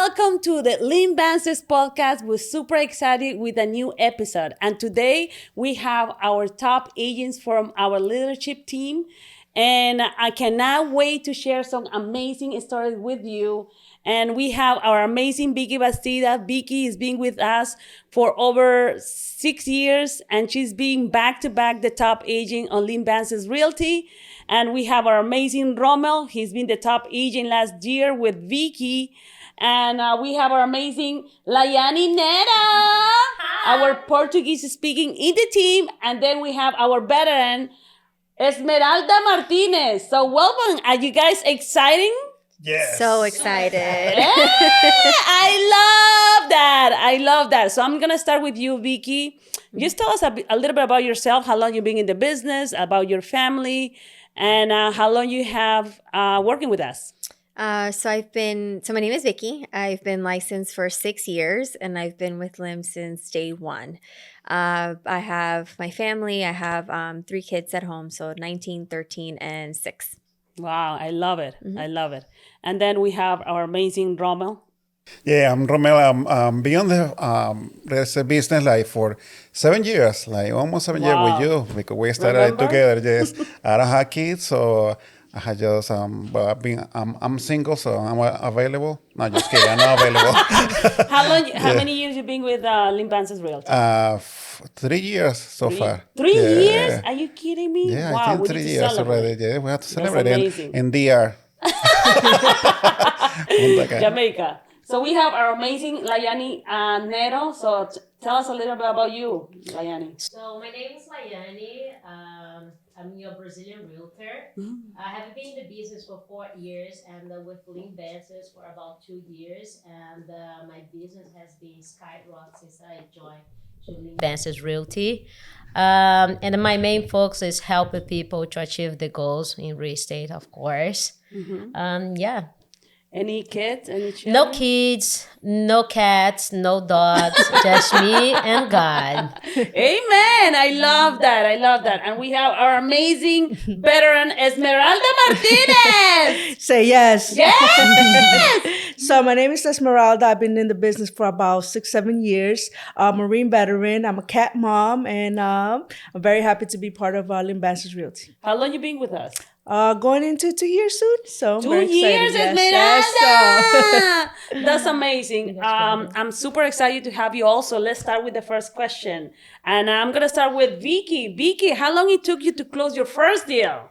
welcome to the Lim Bances Podcast. We're super excited with a new episode. And today we have our top agents from our leadership team. And I cannot wait to share some amazing stories with you. And we have our amazing Vicky Bastidas. Vicky has been with us for over 6 years, and she's been back-to-back the top agent on Lim Bances Realty. And we have our amazing Romeo. He's been the top agent last year with Vicky. And we have our amazing Liany, our Portuguese-speaking in the team. And then we have our veteran, Esmeralda Martinez. So welcome. Are you guys excited? Yes. So excited. Yeah, I love that. So I'm going to start with you, Vicky. Just tell us a little bit about yourself, how long you've been in the business, about your family, and how long you have working with us. So my name is Vicky. I've been licensed for 6 years, and I've been with Lim since day one. I have my family. I have 3 kids at home, so 19, 13, and 6. Wow, I love it. Mm-hmm. I love it. And then we have our amazing Romeo. Yeah, I'm Romeo. I'm been on the real estate business like for 7 years, like almost 7 years with you, because we started together. Yes, I don't have kids, so I had just but I'm single, so I'm available. No, just kidding, I'm not available. How many years you been with Lim Bances Realty? 3 years so far. 3 years? Are you kidding me? Yeah, wow, I think 3 years already. Yeah, we have to celebrate in DR. Jamaica. So we have our amazing Liany Nero. So tell us a little bit about you, Liany. So my name is Liany. I'm your Brazilian realtor. I have been in the business for 4 years and with Lim Bances for about 2 years. And my business has been skyrocketing since I joined Lim Bances Realty. And my main focus is helping people to achieve the goals in real estate, of course. Yeah. Any kids? Any children? No kids, no cats, no dogs, just me and God. Amen. I love that. And we have our amazing veteran Esmeralda Martinez. Say yes. Yes. So my name is Esmeralda. I've been in the business for about 6-7 years. Marine veteran. I'm a cat mom, and I'm very happy to be part of Lim Bances Realty. How long you been with us? Going into 2 years soon. So 2 years, Esmeralda. That's amazing. I'm super excited to have you also. Let's start with the first question. And I'm going to start with Vicky. Vicky, how long it took you to close your first deal?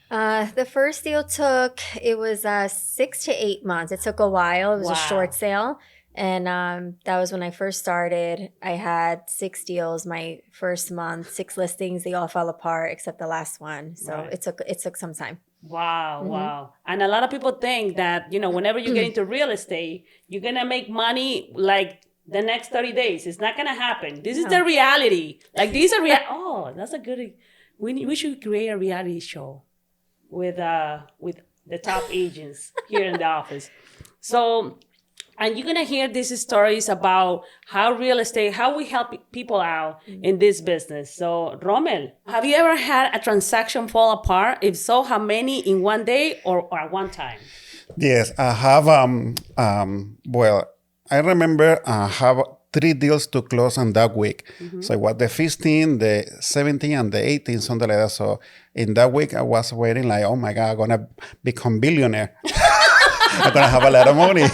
The first deal it was 6 to 8 months. It took a while. It was a short sale. And that was when I first started. I had 6 deals my first month, 6 listings. They all fell apart except the last one. So it took some time. Wow. And a lot of people think that, whenever you get into real estate, you're going to make money like the next 30 days. It's not going to happen. This is the reality. Like these are that's a good, we should create a reality show with the top agents here in the office. So, and you're going to hear these stories about how real estate, how we help people out in this business. So, Romel, have you ever had a transaction fall apart? If so, how many in one day or at one time? Yes, I have, well, I remember I have 3 deals to close on that week. So it was the 15th, the 17th, and the 18th, something like that. So in that week, I was waiting like, oh my God, I'm going to become billionaire. I'm going to have a lot of money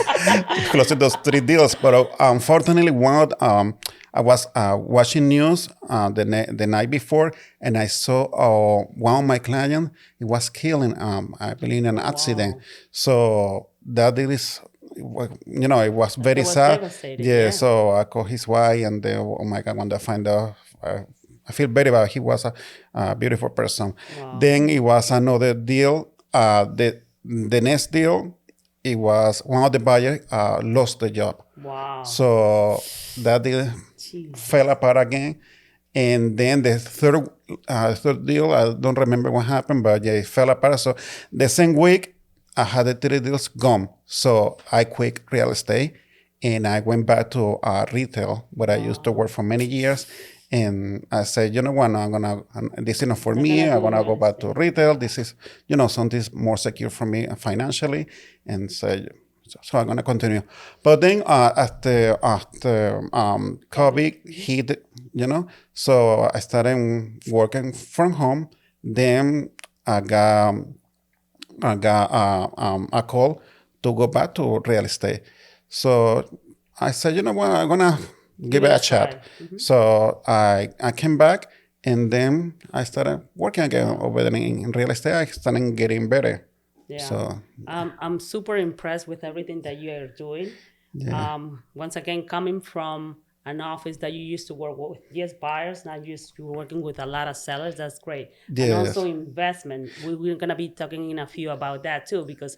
closing those 3 deals. But unfortunately, I was watching news the night before, and I saw one of my clients, he was killed in, I believe, in an accident. So that deal is, it was very sad. Yeah, so I called his wife, and oh my God, when I find out, I feel very bad. He was a beautiful person. Then it was another deal. The next deal, it was one of the buyers lost the job. Wow. So that deal fell apart again. And then the third deal, I don't remember what happened, but yeah, it fell apart. So the same week, I had the 3 deals gone. So I quit real estate and I went back to retail, where I used to work for many years. And I said, you know what, this is not for me. I'm going to go back to retail. This is, something more secure for me financially. And so So I'm gonna continue. But then after COVID hit, so I started working from home. Then I got a call to go back to real estate. So I said, you know what, I'm gonna give it a shot. So I came back, and then I started working again over there in real estate. I started getting better. Yeah. So I'm super impressed with everything that you are doing. Yeah. Once again, coming from an office that you used to work with just buyers, now you're working with a lot of sellers. That's great. And Yes. also investment. We're going to be talking in a few about that too, because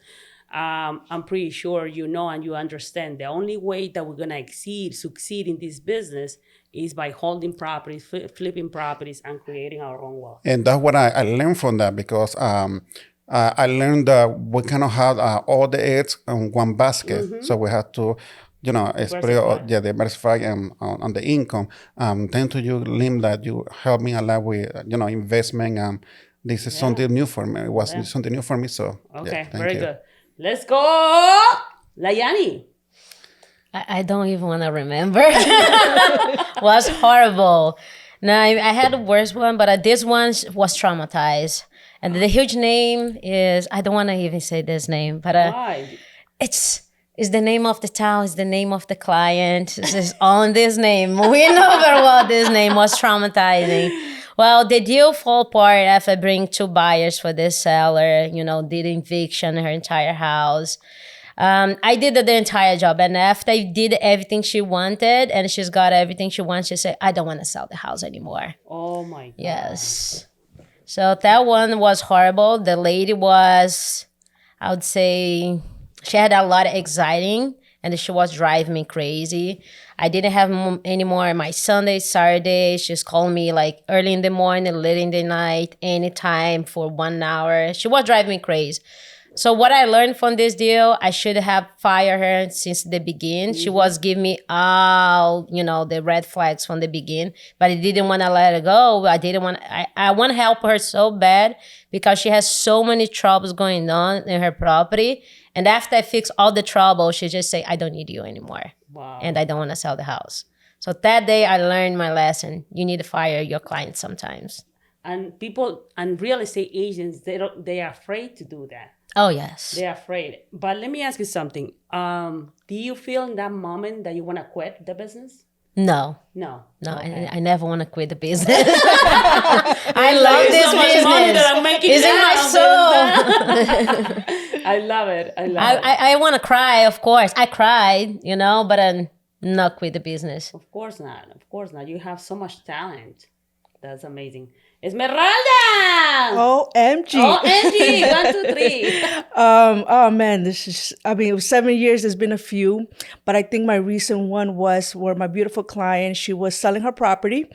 I'm pretty sure you know and you understand the only way that we're going to succeed in this business is by holding properties, flipping properties, and creating our own wealth. And that's what I learned from that, because I learned that we cannot have all the eggs in one basket. So we have to, diversify on the income. Thank to you, Lim, that you helped me a lot with, investment. This is something new for me. It was something new for me. So, Okay, thank very you. good. Let's go, Liany. I don't even want to remember. Was horrible. No, I had a worse one, but this one was traumatized. And the huge name is, I don't want to even say this name, but Why? it's the name of the town, it's the name of the client. It's just on this name. We know very well this name was traumatizing. Well, the deal fell apart after bringing 2 buyers for this seller, did eviction in her entire house. I did the entire job. And after I did everything she wanted and she's got everything she wants, she said, I don't want to sell the house anymore. Oh my God. Yes. So that one was horrible. The lady was, I would say, she had a lot of anxiety and she was driving me crazy. I didn't have any more my Sunday, Saturday. She's calling me like early in the morning, late in the night, anytime for 1 hour. She was driving me crazy. So what I learned from this deal, I should have fired her since the beginning. She was giving me all, the red flags from the beginning, but I didn't want to let her go. I want to help her so bad because she has so many troubles going on in her property. And after I fix all the trouble, she just say, I don't need you anymore. Wow. And I don't want to sell the house. So that day I learned my lesson. You need to fire your clients sometimes. And people and real estate agents, they are afraid to do that. Oh, yes. They're afraid. But let me ask you something. Do you feel in that moment that you want to quit the business? No. No. Okay. I never want to quit the business. I love this so much money that I'm making business. It's in my soul. I love it. I want to cry, of course. I cried, but I'm not quit the business. Of course not. Of course not. You have so much talent. That's amazing. Esmeralda! OMG. OMG. 1, 2, 3. Oh man, it was 7 years. There's been a few, but I think my recent one was where my beautiful client, she was selling her property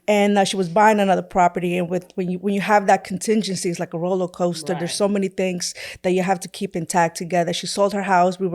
and she was buying another property. And when you have that contingency, it's like a roller coaster. Right. There's so many things that you have to keep intact together. She sold her house. We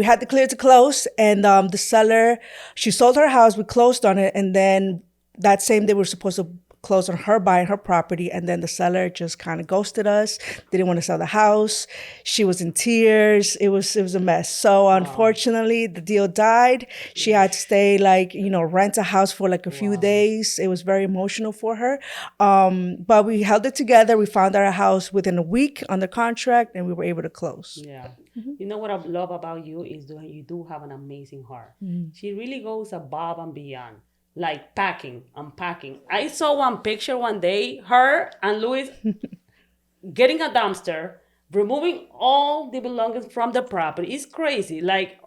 had to clear to close, and the seller, she sold her house. We closed on it, and then that same day we were supposed to close on her buying her property, and then the seller just kind of ghosted us, didn't want to sell the house. She was in tears. It was a mess. So unfortunately, the deal died. She had to stay rent a house for a few days. It was very emotional for her. But we held it together. We found our house within a week under contract, and we were able to close. Yeah. You know what I love about you is that you do have an amazing heart. She really goes above and beyond. Like unpacking. I saw one picture one day, her and Luis getting a dumpster, removing all the belongings from the property. It's crazy.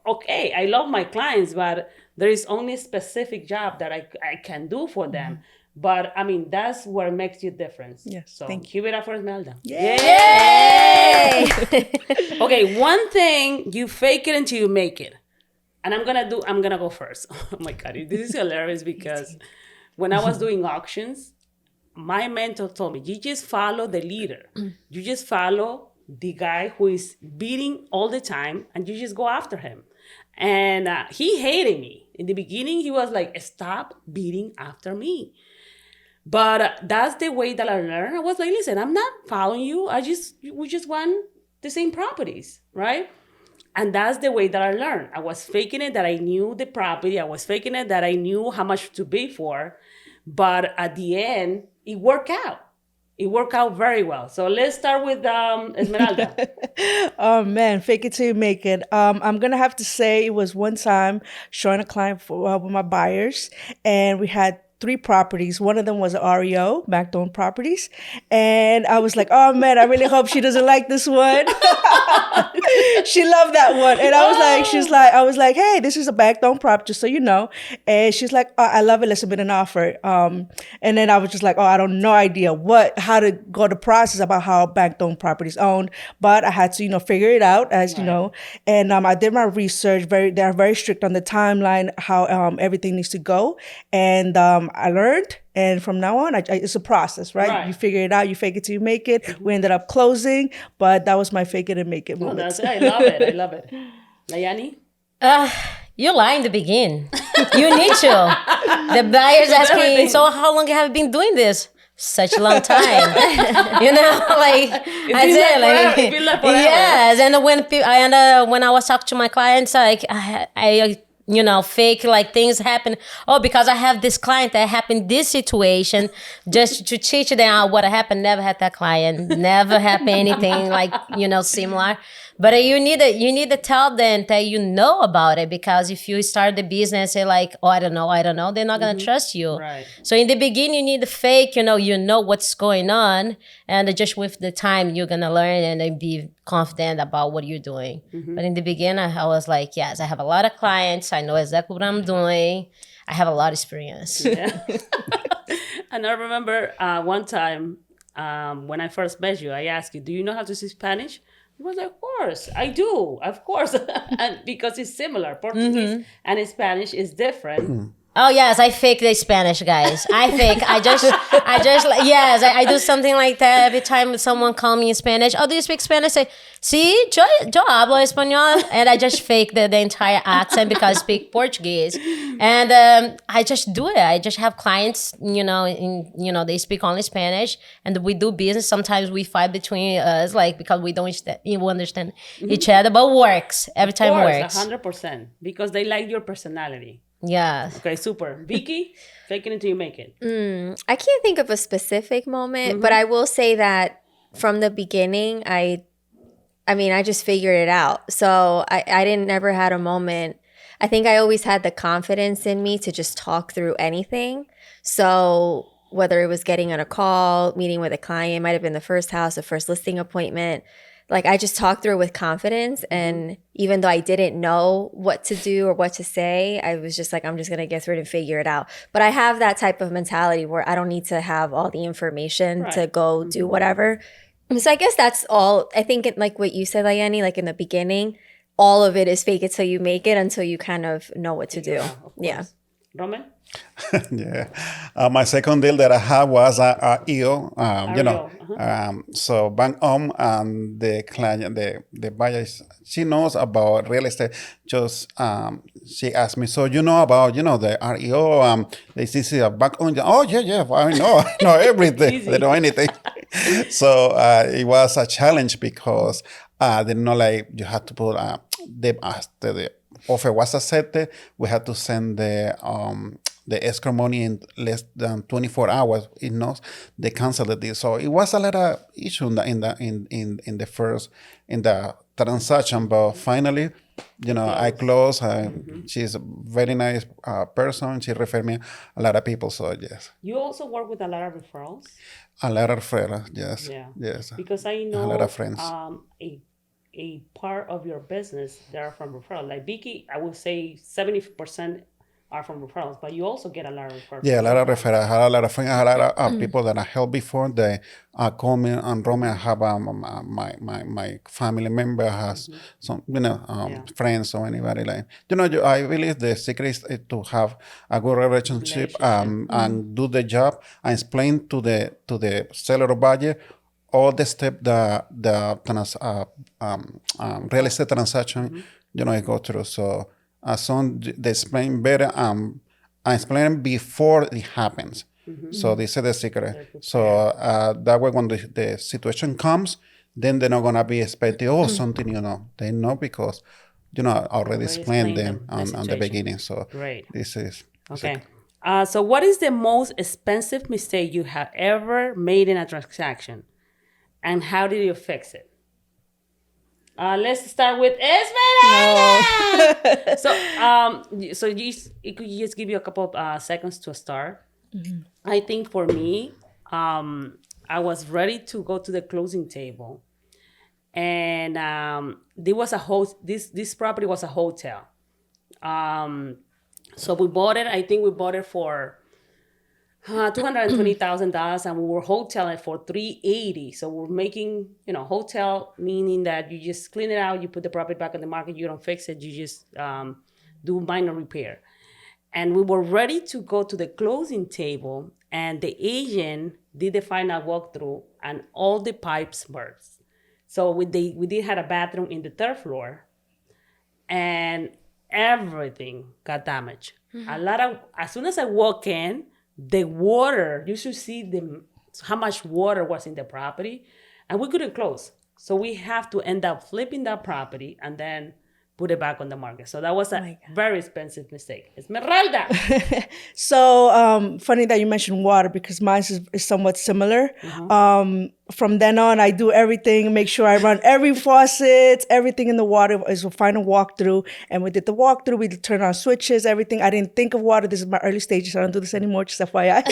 Okay, I love my clients, but there is only a specific job that I can do for them. But that's what makes you difference. Yes, So thank give it up for Esmeralda. Yay! Okay, one thing, you fake it until you make it. And I'm gonna go first. Oh my God, this is hilarious because when I was doing auctions, my mentor told me, you just follow the leader. You just follow the guy who is beating all the time and you just go after him. And he hated me. In the beginning, he was like, stop beating after me. But that's the way that I learned. I was like, listen, I'm not following you. We just want the same properties, right? And that's the way that I learned. I was faking it that I knew the property. I was faking it that I knew how much to pay for. But at the end, it worked out. It worked out very well. So let's start with Esmeralda. Oh man, fake it till you make it. I'm gonna have to say it was one time showing a client for with my buyers, and we had 3 properties. One of them was REO, backed-owned properties, and I was like, "Oh man, I really hope she doesn't like this one." She loved that one, and I was like, "Hey, this is a backed-owned property, just so you know." And she's like, "Oh, I love it. Let's submit an offer." And then I was just like, "Oh, I don't no idea how to go the process about how backed-owned properties owned," but I had to, figure it out as you know. And I did my research. They're very strict on the timeline, how everything needs to go, and I learned. And from now on, it's a process, right? You figure it out. You fake it till you make it. We ended up closing, but that was my fake it and make it moment. That's it. I love it. I love it. Liany? You lie in the beginning. You need to. The buyer's asking, so how long have you been doing this? Such a long time. It feels like forever. Yes. And when I was talking to my clients, like I fake like things happen. Oh, because I have this client that happened this situation, just to teach them what happened. Never had that client. Never happened anything like similar. But you need to tell them that you know about it, because if you start the business, they're like, oh, I don't know, they're not gonna trust you. Right. So in the beginning, you need to fake. You know what's going on, and just with the time, you're gonna learn and then be confident about what you're doing. But in the beginning, I was like, yes, I have a lot of clients. I know exactly what I'm doing. I have a lot of experience. Yeah. And I remember one time when I first met you, I asked you, do you know how to speak Spanish? You was like, of course, I do, of course. And because it's similar. Portuguese and Spanish is different. Oh yes, I fake the Spanish, guys. I do something like that every time someone call me in Spanish. Oh, do you speak Spanish? I say, sí, yo hablo español, and I just fake the entire accent because I speak Portuguese, and I just do it. I just have clients, they speak only Spanish, and we do business. Sometimes we fight between us, like because we don't understand each other, but works every time. Works 100%, because they like your personality. Yeah. Okay, super. Vicky, fake it until you make it. I can't think of a specific moment, but I will say that from the beginning, I just figured it out. So I didn't never had a moment. I think I always had the confidence in me to just talk through anything. So whether it was getting on a call, meeting with a client, might have been the first house, the first listing appointment. Like I just talked through it with confidence, and even though I didn't know what to do or what to say, I was just like, I'm just gonna get through it and figure it out. But I have that type of mentality where I don't need to have all the information to go do whatever. So I guess that's all. I think like what you said, Liany, like in the beginning, all of it is fake it till you make it until you kind of know what to do. Yeah. Romeo? Yeah. My second deal that I had was a EO, so bank and the client, the buyer, she knows about real estate. Just, she asked me, so about, the REO, this is a bank on. Oh, yeah, I know everything. They know anything. So it was a challenge because they didn't know, like, you had to put the offer was accepted. We had to send the escrow money in less than 24 hours. It knows they canceled the deal. So it was a lot of issue in the transaction. But finally, I closed. She's a very nice person. She referred me a lot of people. So yes. You also work with a lot of referrals. A lot of referrals. Yes. Yeah. Yes. Because I know a lot of friends. A part of your business, they are from referrals. Like Vicky, I would say 70% are from referrals, but you also get a lot of referrals. Yeah, a lot of referrals. I had a lot of friends. I had a lot of people that I helped before. They call me and Romeo. I have my family member has some, friends or anybody like. I believe the secret is to have a good relationship and do the job and explain to the seller or buyer all the steps the real estate transaction, I go through. So as soon they explain better, I explain before it happens. So this is the secret. So that way, when the situation comes, then they're not gonna be expecting something, they know because I already explained them on the situation. beginning. So Great. this is Okay. So what is the most expensive mistake you have ever made in a transaction? And how did you fix it? Let's start with Esmeralda. So could you just give you a couple of seconds to start? I think for me, I was ready to go to the closing table, and there was this property was a hotel. So we bought it. I think we bought it for $220,000, and we were hoteling for $380,000. So we're making, hotel, meaning that you just clean it out, you put the property back on the market, you don't fix it, you just do minor repair. And we were ready to go to the closing table, and the agent did the final walkthrough, and all the pipes burst. So we did have a bathroom in the third floor, and everything got damaged. As soon as I walk in, the water, you should see how much water was in the property, and we couldn't close. So we have to end up flipping that property and then put it back on the market. So that was a very expensive mistake. Esmeralda. So funny that you mentioned water, because mine is somewhat similar. From then on, I do everything, make sure I run every faucet, everything in the water is a final walkthrough. And we did the walkthrough, we turn on switches, everything. I didn't think of water. This is my early stages. I don't do this anymore, just FYI.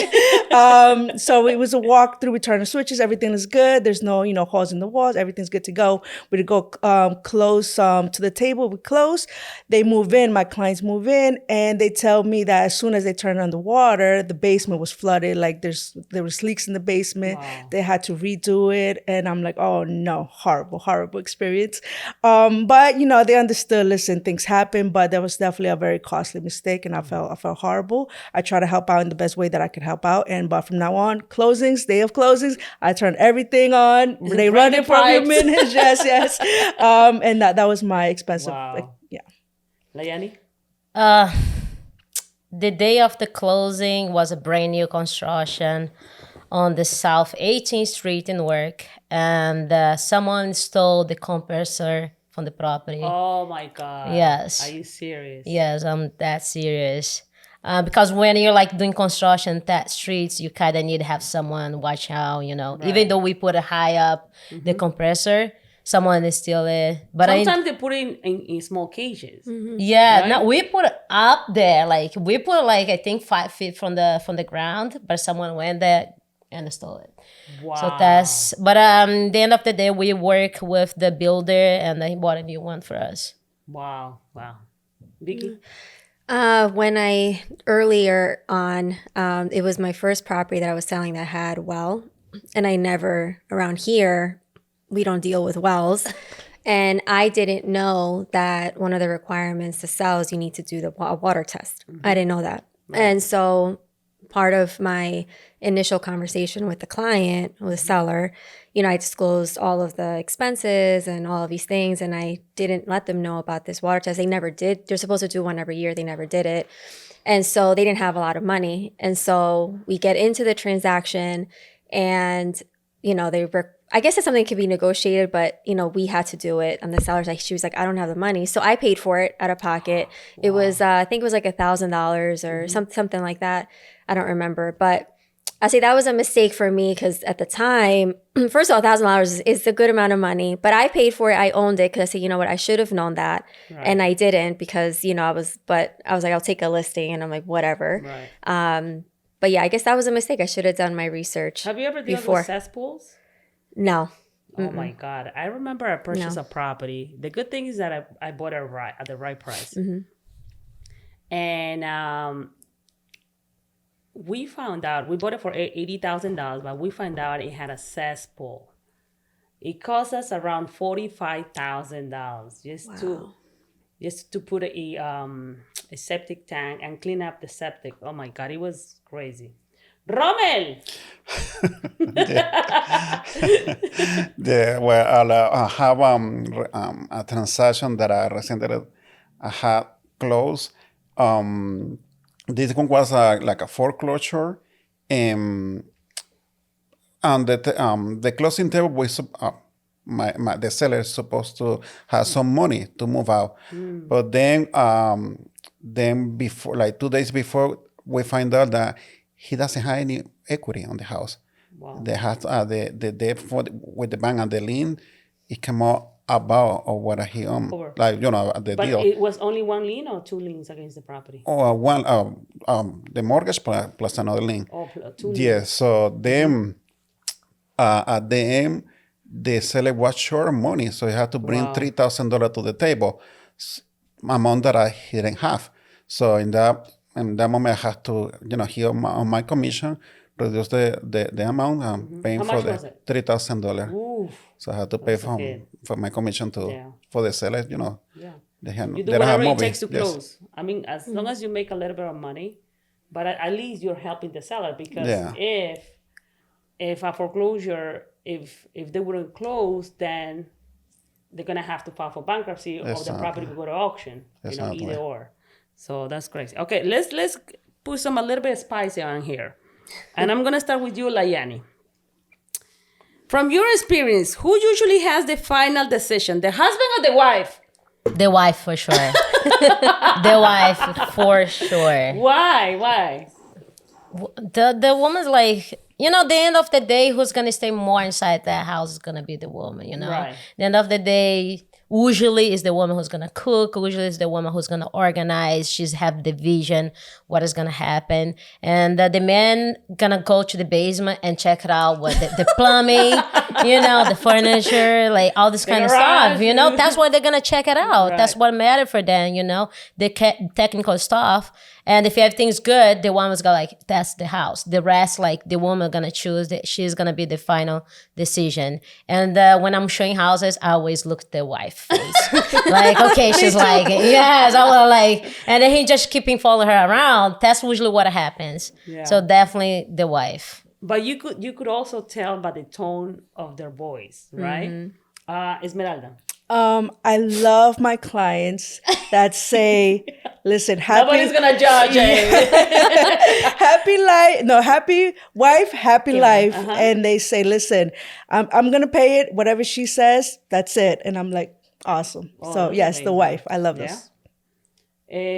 So it was a walkthrough, we turn the switches, everything is good. There's no, holes in the walls, everything's good to go. We go close to the table, we close. They move in, my clients move in, and they tell me that as soon as they turn on the water, the basement was flooded. Like there was leaks in the basement. Wow. They had to redo it, and I'm like, oh no, horrible experience. But they understood. Listen, things happen, but that was definitely a very costly mistake, and I felt horrible. I try to help out in the best way that I could help out, but from now on, day of closings, I turn everything on. They run it for a few minutes, yes. And that was my expensive. Wow. Liany? The day of the closing was a brand new construction on the South 18th Street in Newark, and someone stole the compressor from the property. Oh my God. Yes. Are you serious? Yes, I'm that serious. Because when you're doing construction that streets, you kind of need to have someone watch out, Right. Even though we put it high up, the compressor, someone is still there. But sometimes they put it in small cages. Yeah, right? No, we put it up there. We put I think 5 feet from the ground, but someone went there and stole it. Wow. So but the end of the day, we work with the builder, and he bought a new one for us. Wow. Vicky? When earlier on, it was my first property that I was selling that had well, and around here, we don't deal with wells. And I didn't know that one of the requirements to sell is you need to do the water test. I didn't know that. Right. And so part of my initial conversation with the client, or the seller, I disclosed all of the expenses and all of these things, and I didn't let them know about this water test. They never did. They're supposed to do one every year. They never did it. And so they didn't have a lot of money. And so we get into the transaction, and, I guess it's something that could be negotiated, but, we had to do it. And the seller's she was like, I don't have the money. So I paid for it out of pocket. Wow. It was, I think it was $1,000 or something like that. I don't remember. But I say that was a mistake for me, because at the time, first of all, $1,000 is a good amount of money. But I paid for it. I owned it, because I said, you know what, I should have known that. Right. And I didn't, because, I was like, I'll take a listing. And I'm like, whatever. Right. But yeah, I guess that was a mistake. I should have done my research. Have you ever dealt with cesspools? No. Oh my God. I remember I purchased a property. The good thing is that I bought it at the right price. And we found out, we bought it for $80,000, but we found out it had a cesspool. It cost us around $45,000 just to put a septic tank and clean up the septic. Oh my God, it was crazy. Rommel! I have a transaction that I recently had closed. This one was like a foreclosure, and the closing table was the seller is supposed to have some money to move out. But then before, like 2 days before, we find out that he doesn't have any equity on the house. Wow. They had the debt with the bank and the lien. It came out about or what he Over. like the But deal. it was only one lien or two liens against the property? Or one the mortgage plus another lien. Oh, two liens. Yeah. So then at the end, the seller was short of money, so he had to bring Wow. $3,000 to the table, amount that he didn't have. So in that moment, I had to he on my commission reduce the amount paying How for much the was it? $3,000. Oof. So I had to pay okay. for my commission to Yeah. for the seller. Yeah. They have, You do they don't have whatever it money. takes to Yes. close. I mean, as long as you make a little bit of money, but at least you're helping the seller because Yeah. if a foreclosure, if they wouldn't close, then they're gonna have to file for bankruptcy or the Exactly. property will go to auction. Exactly. Either or. So that's crazy. Okay, let's put a little bit of spicy on here, and I'm gonna start with you, Liany. From your experience, who usually has the final decision, the husband or the wife? The wife for sure. The wife for sure. Why? The woman's like, the end of the day, who's gonna stay more inside that house is gonna be the woman, Right. The end of the day, usually is the woman who's gonna cook, usually is the woman who's gonna organize, she's have the vision, what is gonna happen. And the man gonna go to the basement and check it out, what the plumbing, the furniture, like all this kind of garage. stuff, that's why they're gonna check it out. Right. That's what matters for them, the technical stuff. And if everything's good, the woman's gonna like, that's the house. The rest, like the woman gonna choose that she's gonna be the final decision. And when I'm showing houses, I always look at the wife face. Like, okay, she's like, yes, I will like, and then he just keeping following her around. That's usually what happens. Yeah. So definitely the wife. But you could also tell by the tone of their voice, right? Esmeralda. I love my clients that say, listen, Nobody's happy, gonna judge it. happy wife, happy life. And they say, listen, I'm going to pay it. Whatever she says, that's it. And I'm like, awesome. Oh, So that's yes, the amazing. wife. I love Yeah. this.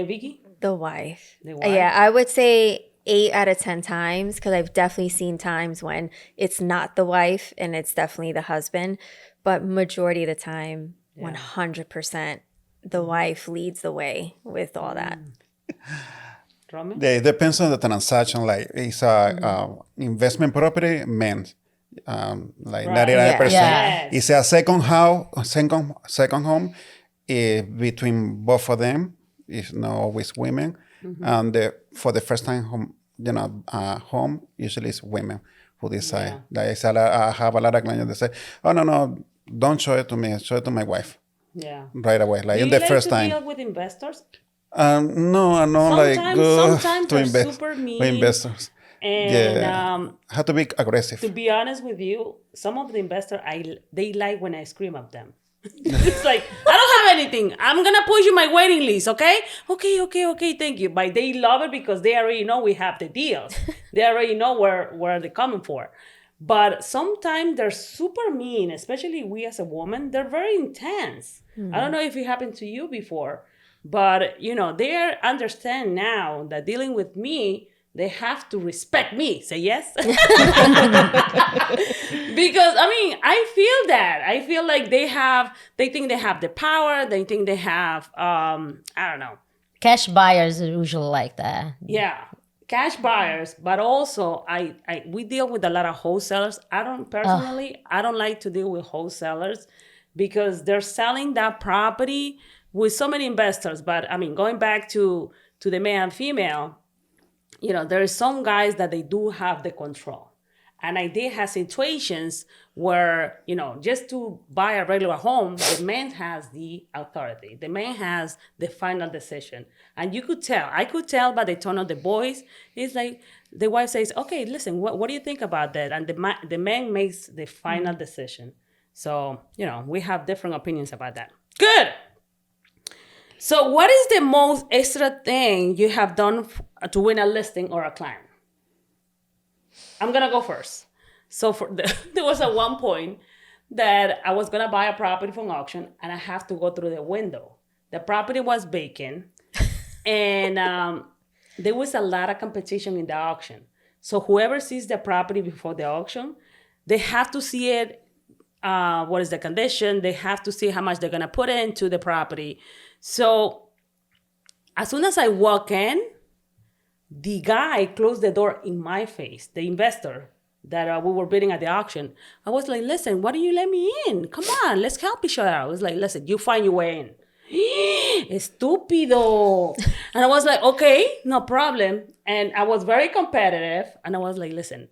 Vicky. The wife. The wife. Yeah, I would say 8 out of 10 times because I've definitely seen times when it's not the wife and it's definitely the husband. But majority of the time, 100%, the wife leads the way with all that. Romeo. Yeah, it depends on the transaction. Like it's a investment property, men. Like Right. 99%. Yeah. It's a second house, second home. Between both of them, it's not always women. And for the first time home, home usually it's women who decide. Like I have a lot of clients that say, "Oh no, don't show it to me. Show it to my wife Yeah. right away." Like Do in you the first to time. deal with investors? No, I'm not like good sometimes to they're invest super mean. with investors. And Have to be aggressive. to be honest with you, some of the investors they like when I scream at them. It's like, I don't have anything. I'm gonna push you my waiting list, okay? Okay, thank you. But they love it because they already know we have the deals. They already know where they're coming for. But sometimes they're super mean, especially we as a woman. They're very intense. I don't know if it happened to you before, but they understand now that dealing with me, they have to respect me. Say yes. Because I feel that. I feel like they think they have the power. They think they have, I don't know. Cash buyers are usually like that. Yeah. Cash buyers, but also we deal with a lot of wholesalers. I don't like to deal with wholesalers because they're selling that property with so many investors. But going back to the male and female, there are some guys that they do have the control. And I did have situations where, just to buy a regular home, the man has the authority. The man has the final decision. And I could tell by the tone of the voice, it's like the wife says, okay, listen, what do you think about that? And the man makes the final decision. So, we have different opinions about that. Good. So what is the most extra thing you have done to win a listing or a client? I'm going to go first. So there was at one point that I was gonna buy a property from auction and I have to go through the window. The property was vacant, and there was a lot of competition in the auction. So whoever sees the property before the auction, they have to see it. What is the condition? They have to see how much they're gonna put into the property. So as soon as I walk in, the guy closed the door in my face, the investor that we were bidding at the auction. I was like, listen, why don't you let me in? Come on, let's help each other. I was like, listen, you find your way in. Estúpido. And I was like, okay, no problem. And I was very competitive. And I was like, listen,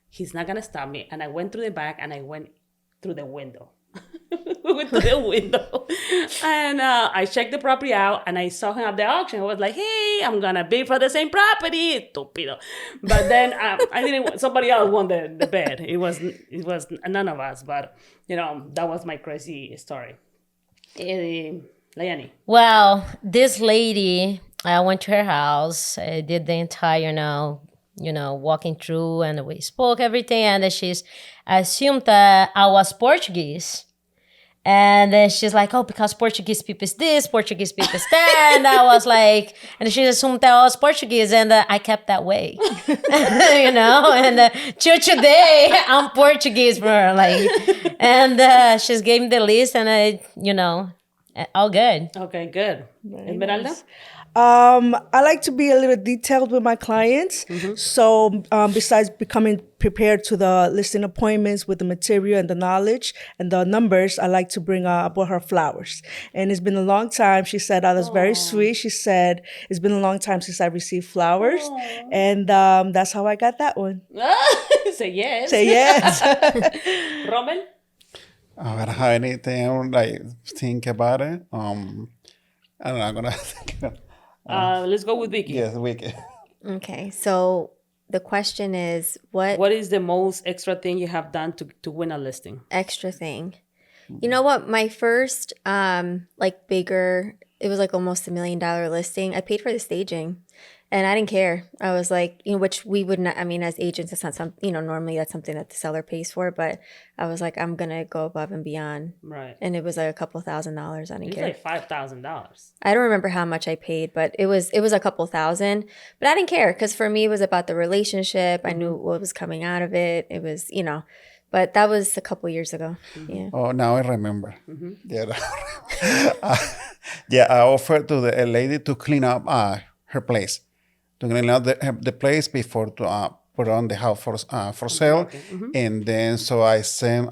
he's not going to stop me. And I went through the back and I went through the window. We went through the window. And I checked the property out and I saw him at the auction. I was like, hey, I'm going to bid for the same property. Estúpido. But then I didn't, somebody else won the bid. It was none of us. But, that was my crazy story. Liany. Well, this lady, I went to her house. I did the entire, walking through, and we spoke everything. And then I assumed that I was Portuguese. And then she's like, oh, because Portuguese people is this, Portuguese people is that. And I was like, and she assumed that I was Portuguese, and I kept that way, and till today, I'm Portuguese for her. And she's gave me the list, and all good. Okay, good. Esmeralda? Nice. I like to be a little detailed with my clients. Mm-hmm. So besides becoming prepared to the listing appointments with the material and the knowledge and the numbers, I like to bought her flowers. And it's been a long time. She said, that was very sweet. She said, it's been a long time since I received flowers. Aww. And that's how I got that one. Say yes. Say yes. Roman? I don't have anything think about it. I don't know. I'm gonna think. Let's go with Vicky. Yes, Vicky. Okay, so the question is, what is the most extra thing you have done to win a listing? Extra thing. You know what? My first bigger, it was almost $1 million listing. I paid for the staging. And I didn't care. I was like, which we would not, as agents, it's not normally that's something that the seller pays for, but I was like, I'm going to go above and beyond. Right. And it was a couple $1,000s. I didn't care. It was $5,000. I don't remember how much I paid, but it was a couple thousand, but I didn't care because for me, it was about the relationship. I knew what was coming out of it. It was, but that was a couple years ago. Mm-hmm. Yeah. Oh, now I remember. Mm-hmm. Yeah. I offered to the lady to clean up her place. To clean up the place before to put on the house for sale. Okay. Mm-hmm. And then so I sent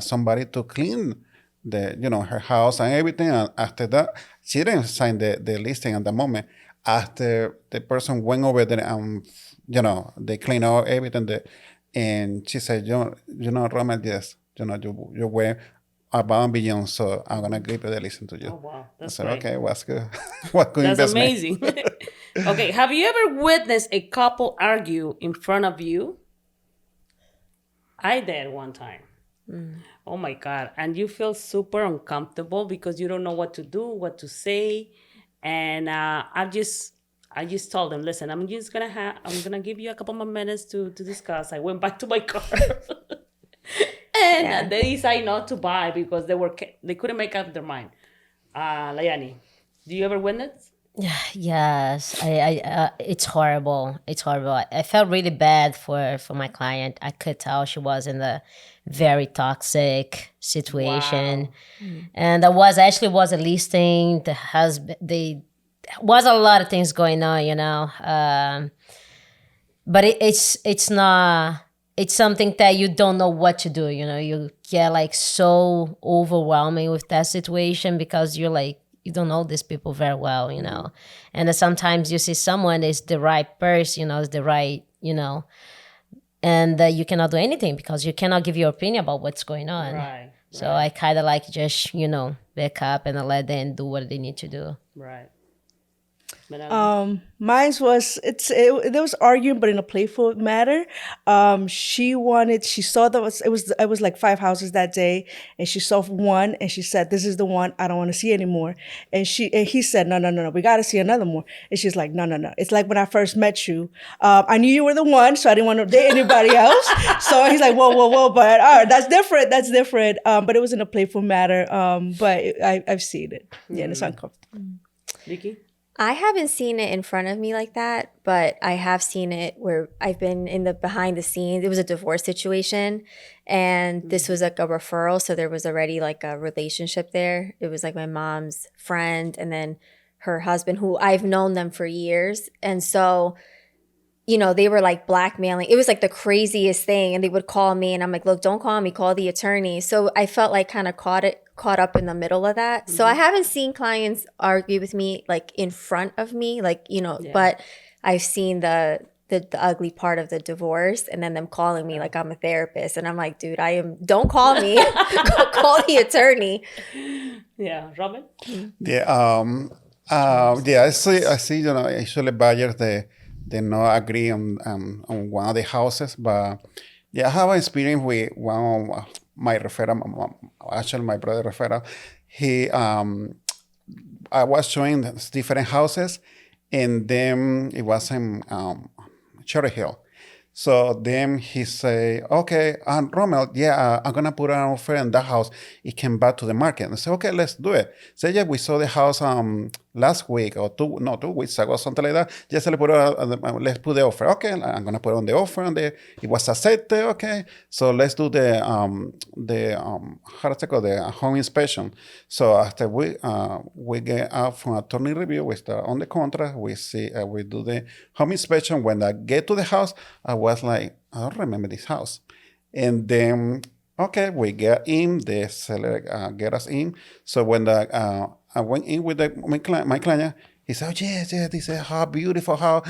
somebody to clean her house and everything. And after that, she didn't sign the listing at the moment. After the person went over there and, they clean out everything. And she said, Romeo, yes, you were above and beyond, so I'm going to give you the listing to you. Oh, wow. That's great. Okay, what's good? What good That's investment? amazing. Okay, have you ever witnessed a couple argue in front of you? I did one time. Oh my God. And you feel super uncomfortable because you don't know what to do, what to say. And I just told them, listen, I'm gonna give you a couple more minutes to discuss. I went back to my car. And they decided not to buy because they couldn't make up their mind. Liany, do you ever witness? Yes, I it's horrible. It's horrible. I felt really bad for my client. I could tell she was in a very toxic situation. Wow. And there was a listing. The husband, was a lot of things going on, but it's not. It's something that you don't know what to do. You get so overwhelming with that situation because you're you don't know these people very well, and sometimes you see someone is the right person, is the right, and you cannot do anything because you cannot give your opinion about what's going on. Right. So I kind of just, back up and let them do what they need to do. Right. Mine was there was arguing, but in a playful manner. She saw that it was like 5 houses that day, and she saw one, and she said, "This is the one I don't want to see anymore." And he said, "No, no, no, no, we got to see another more." And she's like, "No, no, no. It's like when I first met you. I knew you were the one, so I didn't want to date anybody else." So he's like, "Whoa, whoa, whoa!" But all right, that's different. That's different. But it was in a playful manner. But I've seen it. Yeah, and it's uncomfortable. Vicky? I haven't seen it in front of me like that, but I have seen it where I've been in the behind the scenes. It was a divorce situation, and this was like a referral, so there was already like a relationship there. It was like my mom's friend and then her husband, who I've known them for years. And so, they were like blackmailing. It was like the craziest thing. And they would call me and I'm like, look, don't call me, call the attorney. So I felt like kind of caught up in the middle of that. So I haven't seen clients argue with me like in front of me, like, but I've seen the ugly part of the divorce and then them calling me like I'm a therapist. And I'm like, dude, don't call me, call the attorney. Yeah. Robin? Yeah. I see. Usually buyers they not agree on one of the houses, but I have an experience with one of my referral. Actually, my brother referral. I was showing different houses, and then it was in Cherry Hill. So then he say, okay, Romeo, I'm going to put an offer in that house. It came back to the market. I say, okay, let's do it. So we saw the house last week or 2 weeks ago, something like that. Just let's put the offer. Okay, I'm going to put on the offer. And it was accepted. Okay, so let's do the home inspection. So after we get out from attorney review, we start on the contract. We do the home inspection. When I get to the house, I was like, I don't remember this house. And then, okay, we get in, the seller get us in. So when I went in with my client, he said, oh, yes, this is how beautiful, how.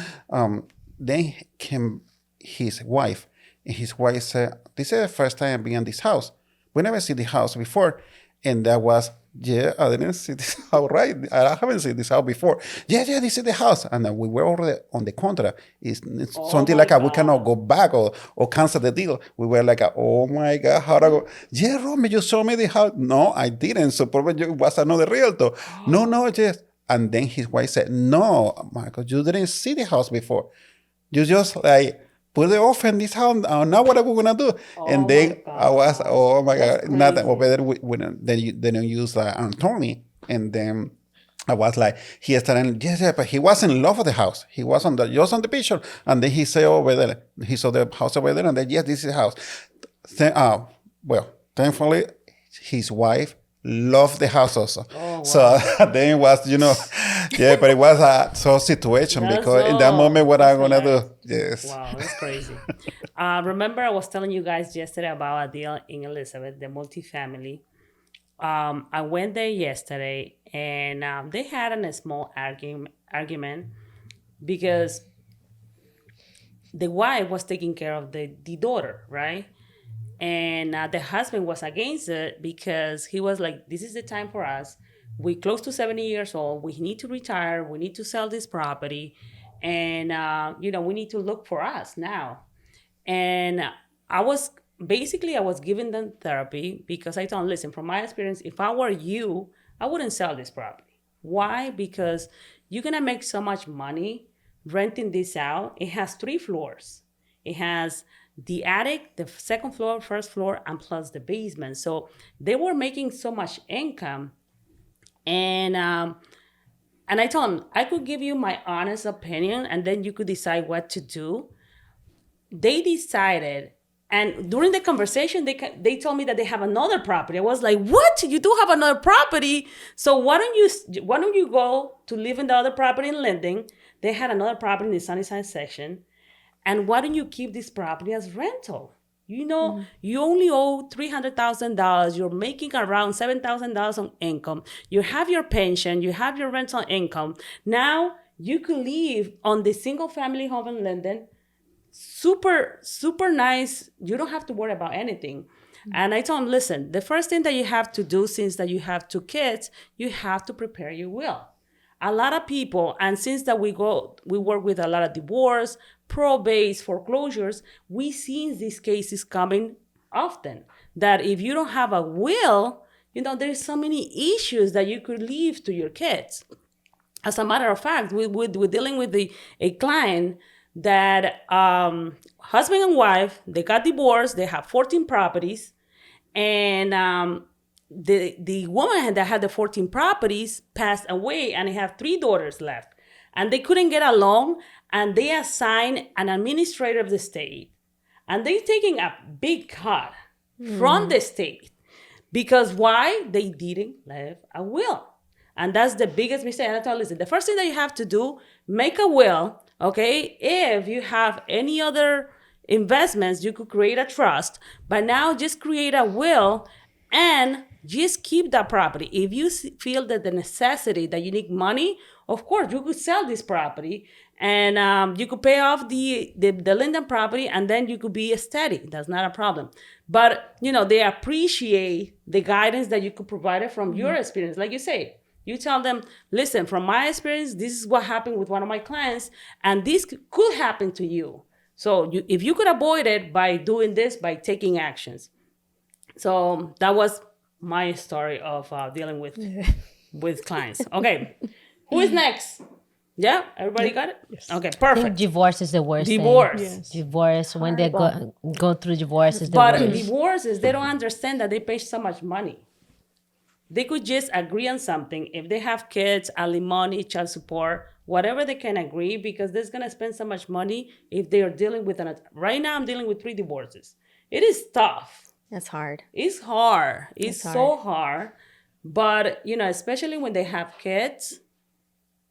Then came his wife. And his wife said, this is the first time I've been in this house. We never see the house before. And that was, I didn't see this house, right? I haven't seen this house before. This is the house. And we were already on the contract. It's something like we cannot go back or cancel the deal. We were like, oh my God, how do I go? Yeah, Romeo, you showed me the house. No, I didn't. So probably it was another realtor. No, yes. And then his wife said, no, Michael, you didn't see the house before. You just put the offer in this house. Now what are we gonna do? And then I was, oh my God, nothing. Or better, they don't use an attorney. And then I was like, he started, yes, but he was in love with the house. He was just on the picture. And then he said over there, he saw the house over there, and then, yes, this is the house. Thankfully, his wife loved the house also. Oh, wow. So then it was, but it was a situation because in that moment, what I'm going to do? Yes. Wow, that's crazy. Remember, I was telling you guys yesterday about a deal in Elizabeth, the multifamily. I went there yesterday and they had a small argument because the wife was taking care of the daughter, right? And the husband was against it because he was like, this is the time for us. We're close to 70 years old. We need to retire. We need to sell this property. And, we need to look for us now. And I was giving them therapy because I told them, listen, from my experience, if I were you, I wouldn't sell this property. Why? Because you're going to make so much money renting this out. It has 3 floors. It has the attic, the second floor, first floor, and plus the basement. So they were making so much income. And I told them, I could give you my honest opinion, and then you could decide what to do. They decided, and during the conversation, they told me that they have another property. I was like, what? You do have another property? So why don't you go to live in the other property in Linden? They had another property in the Sunnyside section. And why don't you keep this property as rental? You only owe $300,000. You're making around $7,000 on income. You have your pension. You have your rental income. Now you could live on the single family home in Linden. Super, super nice. You don't have to worry about anything. And I told him, listen, the first thing that you have to do, since that you have 2 kids, you have to prepare your will. a lot of people, and since that we work with a lot of divorce, probates, foreclosures, we see these cases coming often. That if you don't have a will, there's so many issues that you could leave to your kids. As a matter of fact, we're dealing with a client that husband and wife, they got divorced, they have 14 properties, and the woman that had the 14 properties passed away, and they have 3 daughters left. And they couldn't get along, and they assigned an administrator of the state. And they're taking a big cut from the state. Because why? They didn't leave a will. And that's the biggest mistake. And I tell you, listen, the first thing that you have to do, make a will, okay? If you have any other investments, you could create a trust. But now just create a will and just keep that property. If you feel that the necessity that you need money, of course, you could sell this property and you could pay off the Linden property, and then you could be steady. That's not a problem. But, they appreciate the guidance that you could provide from your experience. Like you say, you tell them, listen, from my experience, this is what happened with one of my clients, and this could happen to you. So if you could avoid it by doing this, by taking actions. So that was my story of dealing with clients. Okay, who is next? Yeah, everybody got it? Yes. Okay, I think perfect. divorce is the worst Divorce. thing. Yes. Divorce, when they go through divorce is the But worst. divorces, they don't understand that they pay so much money. They could just agree on something. If they have kids, alimony, child support, whatever they can agree, because they're going to spend so much money if they are dealing with right now I'm dealing with 3 divorces. It is tough. That's hard. It's hard. It's hard. so hard. But, especially when they have kids,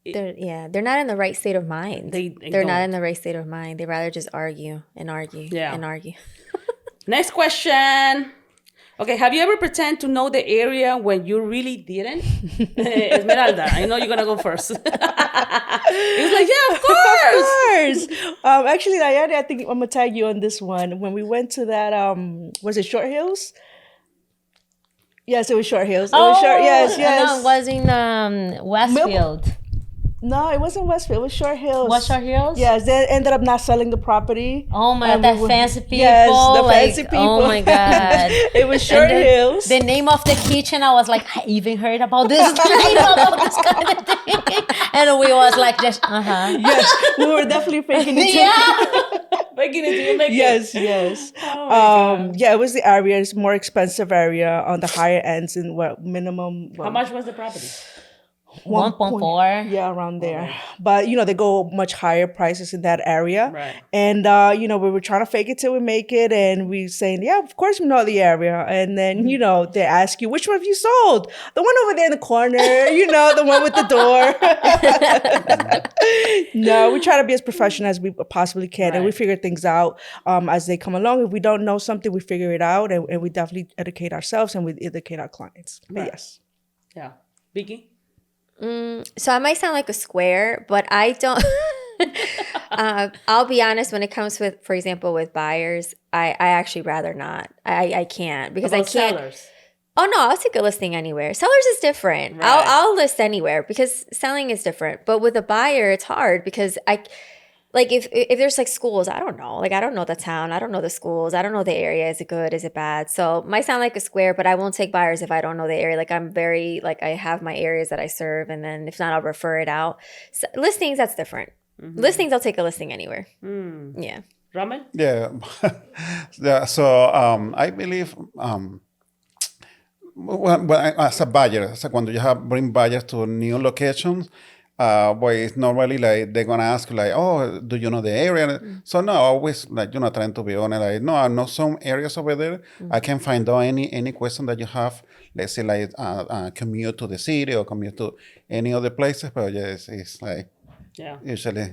They're not in the right state of mind. They're not in the right state of mind. They rather just argue and argue and argue. Next question. Okay, have you ever pretend to know the area when you really didn't? Esmeralda, I know you're going to go first. It's like, yeah, of course. Of course. Actually, Liany, I think I'm going to tag you on this one. When we went to that, was it Short Hills? Yes, it was Short Hills. It was Short, yes. No, it was in Westfield. No, it wasn't Westfield. It was Short Hills. Was Short Hills? Yes, they ended up not selling the property. Oh my God, that fancy people. Yes, the fancy people. Oh my God. It was Short Hills. The name of the kitchen, I was like, I even heard about this. I know about this kind of thing. And we was like, just, Yes, we were definitely faking it. Faking it till you make it. Yes. Yeah, it was the area. It's more expensive area on the higher ends in minimum. How much was the property? 1.4. Yeah, around there. But, they go much higher prices in that area. Right. And, we were trying to fake it till we make it. And we saying, yeah, of course we know the area. And then, they ask you, which one have you sold? The one over there in the corner, the one with the door. No, we try to be as professional as we possibly can. Right. And we figure things out as they come along. If we don't know something, we figure it out. And we definitely educate ourselves and we educate our clients. But yes. Yeah. Vicky? So I might sound like a square, but I don't. I'll be honest. When it comes with, for example, with buyers, I actually rather not. I can't because I can't. Sellers? Oh no, I'll take a listing anywhere. Sellers is different. Right. I'll list anywhere because selling is different. But with a buyer, it's hard because if there's like schools, I don't know. Like I don't know the town, I don't know the schools, I don't know the area. Is it good? Is it bad? So might sound like a square, but I won't take buyers if I don't know the area. Like I'm very I have my areas that I serve, and then if not, I'll refer it out. So, listings, that's different. Listings, I'll take a listing anywhere. Yeah. Roman? Yeah. Yeah. So I believe as a buyer, so when you bring buyers to new locations, it's normally like they're gonna ask you like, oh, do you know the area? So no, always trying to be honest, like, no, I know some areas over there. I can find out any question that you have. Let's say like commute to the city or commute to any other places. But yes, it's like usually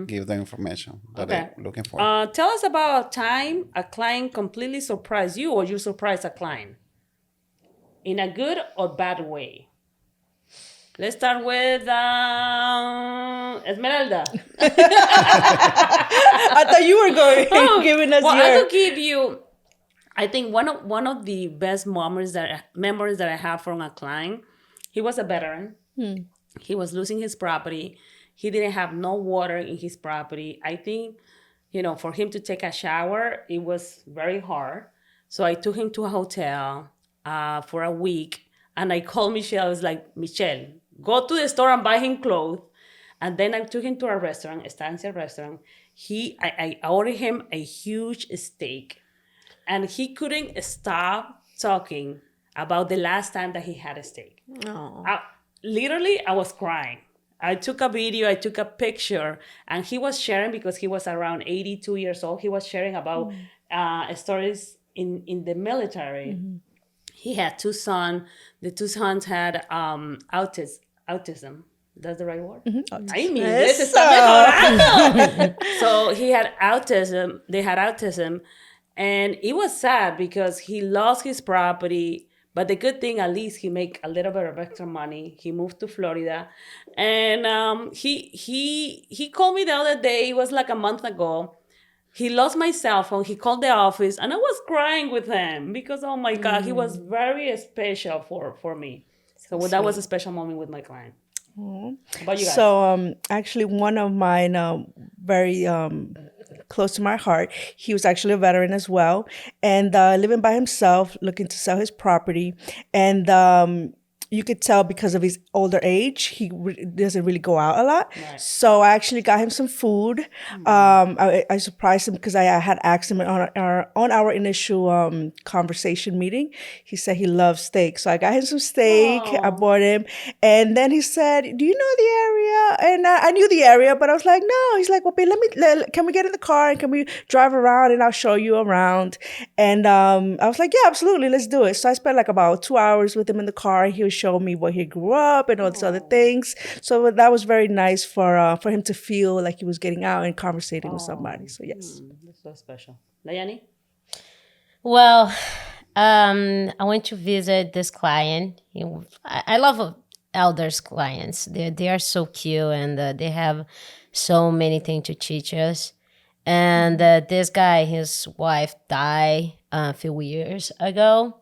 give the information that they're looking for. Tell us about a time a client completely surprised you or you surprised a client in a good or bad way. Let's start with Esmeralda. I thought you were giving us well, your... I will give you, I think one of the best memories that I have from a client, he was a veteran. He was losing his property. He didn't have no water in his property. I think, for him to take a shower, it was very hard. So I took him to a hotel for a week. And I called Michelle. I was like, Michelle, go to the store and buy him clothes. And then I took him to a restaurant, a estancia restaurant. I ordered him a huge steak. And he couldn't stop talking about the last time that he had a steak. Literally, I was crying. I took a video, I took a picture, and he was sharing, because he was around 82 years old, he was sharing about stories in the military. Mm-hmm. He had 2 sons. The 2 sons had autism. That's the right word? Mm-hmm. I mean, this is mejorando. So he had autism. They had autism. And it was sad because he lost his property. But the good thing, at least he make a little bit of extra money. He moved to Florida. And he called me the other day. It was like a month ago. He lost my cell phone. He called the office. And I was crying with him because, oh, my God, he was very special for me. So that was a special moment with my client. How about you guys? So actually, one of mine very close to my heart. He was actually a veteran as well, and living by himself, looking to sell his property. And you could tell because of his older age, he doesn't really go out a lot. Right. So I actually got him some food. Mm-hmm. I surprised him because I had asked him on our initial conversation meeting. He said he loves steak. So I got him some steak. Aww. I bought him. And then he said, do you know the area? And I knew the area, but I was like, no. He's like, well, babe, can we get in the car and can we drive around and I'll show you around? And I was like, yeah, absolutely. Let's do it. So I spent like about 2 hours with him in the car. He was showed me where he grew up and all these other things. So that was very nice for him to feel like he was getting out and conversating with somebody. So yes. That's so special. Liany? Well, I went to visit this client. I love elders clients. They are so cute and they have so many things to teach us. And this guy, his wife died a few years ago.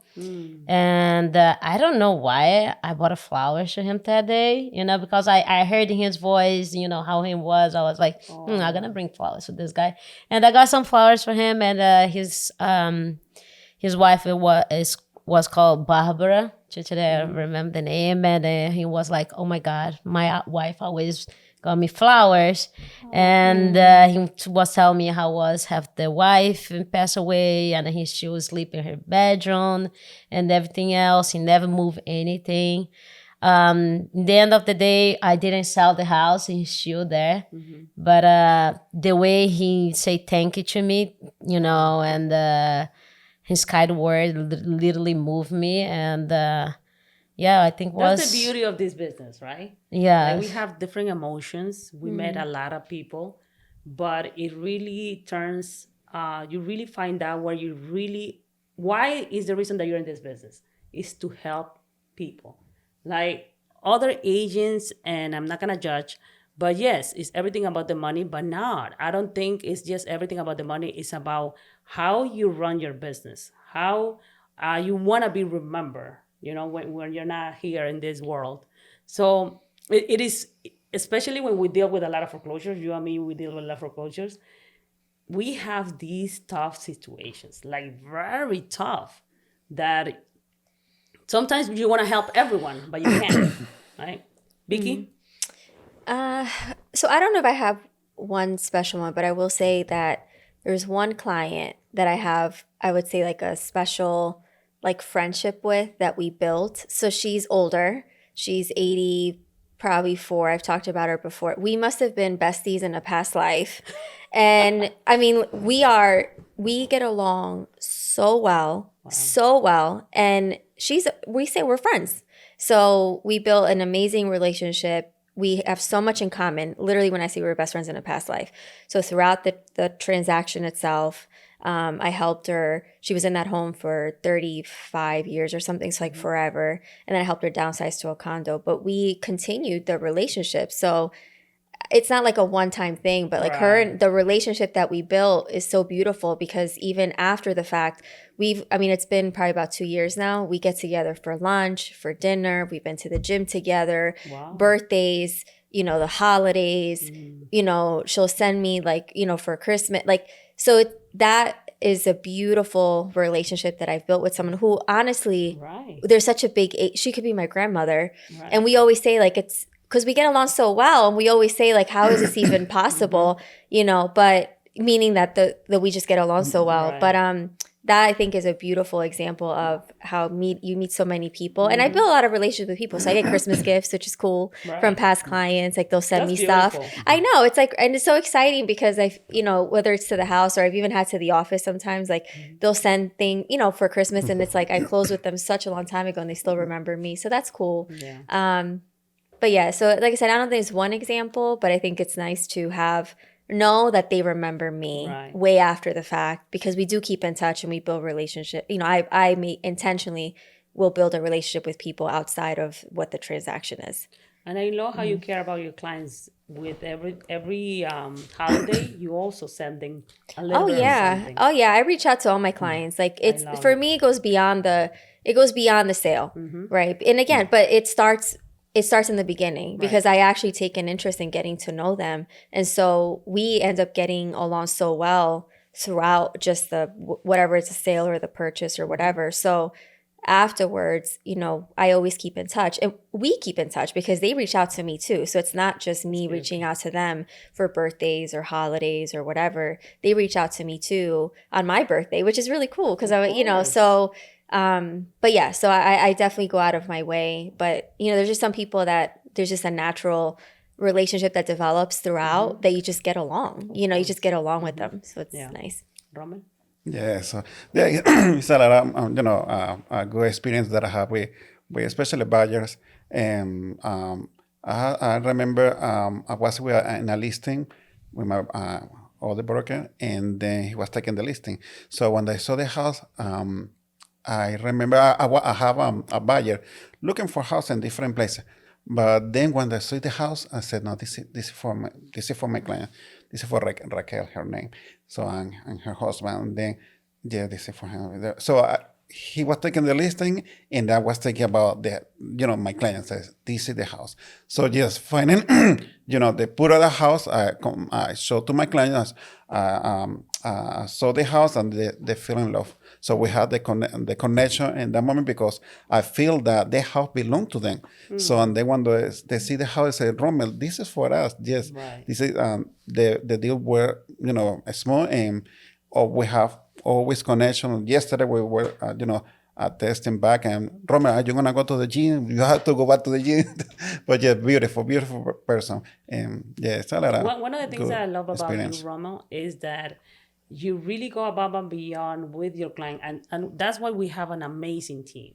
And I don't know why I bought flowers to him that day, because I heard in his voice, how he was. I was like, I'm going to bring flowers to this guy. And I got some flowers for him. And his wife was called Barbara. Today I remember the name. And he was like, oh my God, my wife always got me flowers. And he was telling me how was have the wife pass away and she was sleeping in her bedroom and everything else. He never moved anything. In the end of the day, I didn't sell the house. He's still there. Mm-hmm. But the way he said thank you to me, and his kind word literally moved me. And yeah, I think that's the beauty of this business, right? Yeah. Like we have different emotions. We met a lot of people, but it really turns, you really find out why is the reason that you're in this business? Is to help people. Like other agents, and I'm not going to judge, but yes, it's everything about the money, but not. I don't think it's just everything about the money. It's about how you run your business, how you want to be remembered. When you're not here in this world. So it is, especially when we deal with a lot of foreclosures, you and me, we deal with a lot of foreclosures. We have these tough situations, like very tough, that sometimes you want to help everyone, but you can't, right? Vicky? So I don't know if I have one special one, but I will say that there's one client that I have, I would say like a special friendship with that we built. So she's older. She's 80, probably 4. I've talked about her before. We must have been besties in a past life. And I mean, we get along so well, so well. And we say we're friends. So we built an amazing relationship. We have so much in common. Literally, when I say we were best friends in a past life. So throughout the transaction itself, I helped her. She was in that home for 35 years or something, so forever. And then I helped her downsize to a condo. But we continued the relationship. So it's not like a one-time thing, but like her and the relationship that we built is so beautiful because even after the fact, it's been probably about 2 years now. We get together for lunch, for dinner. We've been to the gym together, birthdays, the holidays, she'll send me like, for Christmas, like, so that is a beautiful relationship that I've built with someone who honestly, there's such a big age. She could be my grandmother. And we always say like, it's because we get along so well. And we always say like, how is this even possible? But meaning that we just get along so well. But that I think is a beautiful example of how you meet so many people. And I build a lot of relationships with people. So I get Christmas gifts, which is cool from past clients. Like they'll send me stuff. I know. It's like, and it's so exciting because whether it's to the house or I've even had to the office sometimes, like they'll send things, for Christmas. And it's like, I closed with them such a long time ago and they still remember me. So that's cool. Yeah. But yeah, so like I said, I don't think it's one example, but I think it's nice to know that they remember me way after the fact because we do keep in touch and we build relationship. I may intentionally will build a relationship with people outside of what the transaction is. And I love how you care about your clients. With every holiday, you also send them a little bit of something. Oh yeah, I reach out to all my clients. Like me, it goes beyond the sale, right? And again, but it starts in the beginning because I actually take an interest in getting to know them. And so we end up getting along so well throughout just the whatever it's a sale or the purchase or whatever. So afterwards, I always keep in touch and we keep in touch because they reach out to me too. So it's not just me reaching out to them for birthdays or holidays or whatever. They reach out to me too on my birthday, which is really cool because but yeah, so I definitely go out of my way. But, there's just some people that there's just a natural relationship that develops throughout that you just get along. You just get along with them. So it's nice. Roman? Yeah, so it's a lot of, a good experience that I have with especially buyers. And I remember I was in a listing with my other broker, and then he was taking the listing. So when I saw the house, I remember I have a buyer looking for house in different places. But then when I saw the house, I said, no, this is for my client. This is for Raquel, her name. So and her husband. And then this is for him. So he was taking the listing, and I was thinking about my client says this is the house. So just finding the put of the house, I showed to my clients. I saw the house and they fell in love. So we had the connection in that moment because I feel that the house belonged to them. So and they want they see the house and say, Romeo, this is for us. Yes, this is the deal were small and we have always connection. Yesterday we were testing back and Romeo, are you gonna go to the gym? You have to go back to the gym. But yeah, beautiful person. And yeah, it's a lot of one of the things that I love about experience. you, Romeo, is that you really go above and beyond with your client. And that's why we have an amazing team.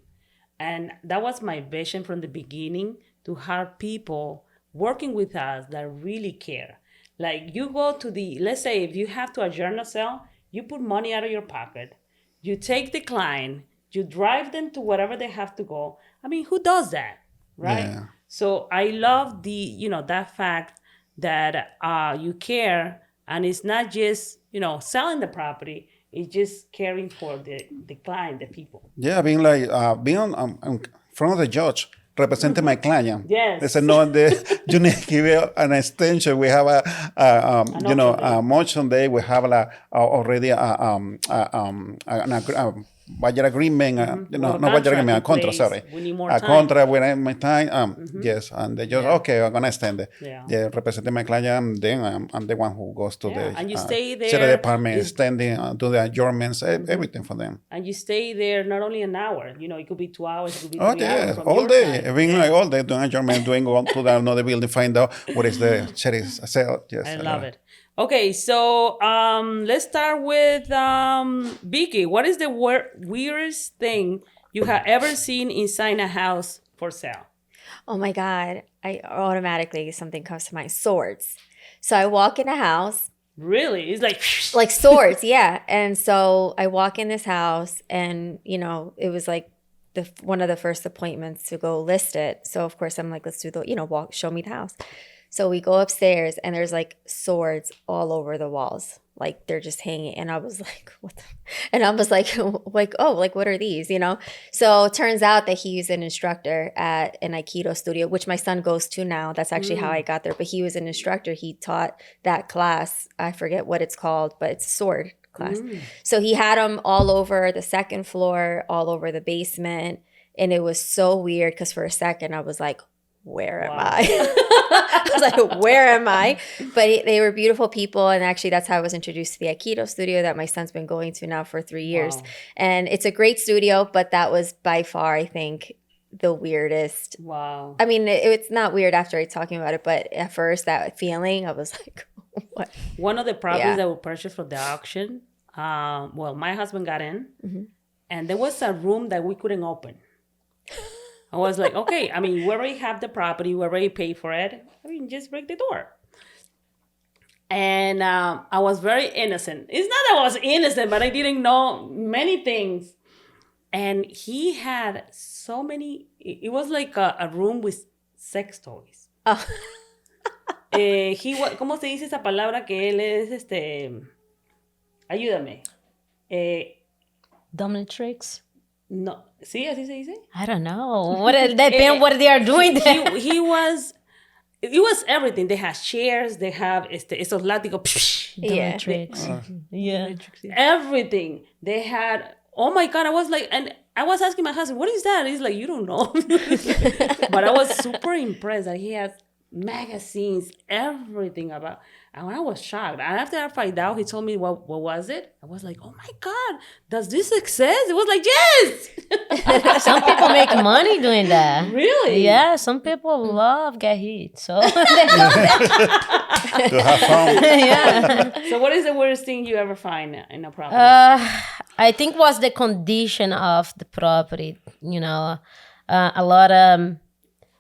And that was my vision from the beginning, to have people working with us that really care. Like you go to let's say if you have to adjourn a sale, you put money out of your pocket, you take the client, you drive them to wherever they have to go. I mean, who does that, right? Yeah. So I love that fact that you care, and it's not just, selling the property, it's just caring for the client, the people. Yeah, being in front of the judge, representing my client. Yes. They said, no, you need to give an extension. We have a motion day. We have already budget agreement, no budget agreement, a contract, sorry. We need more a time. contract, we need my time. Yes, and they just, okay, I'm going to extend it. Yeah, representing my client, then I'm the one who goes to the and you stay there, city department, extending, do the adjournments, everything for them. And you stay there not only an hour, it could be 2 hours, it could be 3 hours. From all your day. time. Being like all day doing adjournment, go to another building, find out what is the city's sale. Yes, I love it. Okay, so let's start with Vicky. What is the weirdest thing you have ever seen inside a house for sale? Oh my God. Something comes to mind. Swords. So I walk in a house. Really? It's like swords, yeah. And so I walk in this house and, it was like one of the first appointments to go list it. So of course I'm like, let's do show me the house. So we go upstairs and there's like swords all over the walls. Like they're just hanging. And I was like, what the? And I was like, oh, like what are these, you know? So it turns out that he's an instructor at an Aikido studio, which my son goes to now. That's actually how I got there. But he was an instructor. He taught that class. I forget what it's called, but it's a sword class. So he had them all over the second floor, all over the basement. And it was so weird because for a second I was like, where am I? I was like, where am I? But they were beautiful people. And actually, that's how I was introduced to the Aikido studio that my son's been going to now for 3 years. Wow. And it's a great studio, but that was by far, I think, the weirdest. Wow. I mean, it's not weird after talking about it, but at first, that feeling, I was like, what? One of the properties that we purchased from the auction, my husband got in, and there was a room that we couldn't open. I was like, okay, I mean, we already have the property, we already paid for it. I mean, just break the door. And I was very innocent. It's not that I was innocent, but I didn't know many things. And he had so many, it was like a room with sex toys. Oh. ¿Cómo se dice esa palabra que él es, ayúdame. Dominatrix? No, ¿sí? ¿Así se dice? I don't know. What what they are doing there? It was everything. They had chairs. They have esos látigos. Dominatrix. Yeah. Everything. They had, oh my God, I was like, and I was asking my husband, what is that? He's like, you don't know. But I was super impressed that he had magazines, everything about, and I was shocked. And after I found out, he told me what was it. I was like, oh my God, does this exist? It was like, yes. Some people make money doing that. Really? Yeah, some people love get hit. So To have fun. yeah. So what is the worst thing you ever find in a property? I think was the condition of the property. You know, a lot of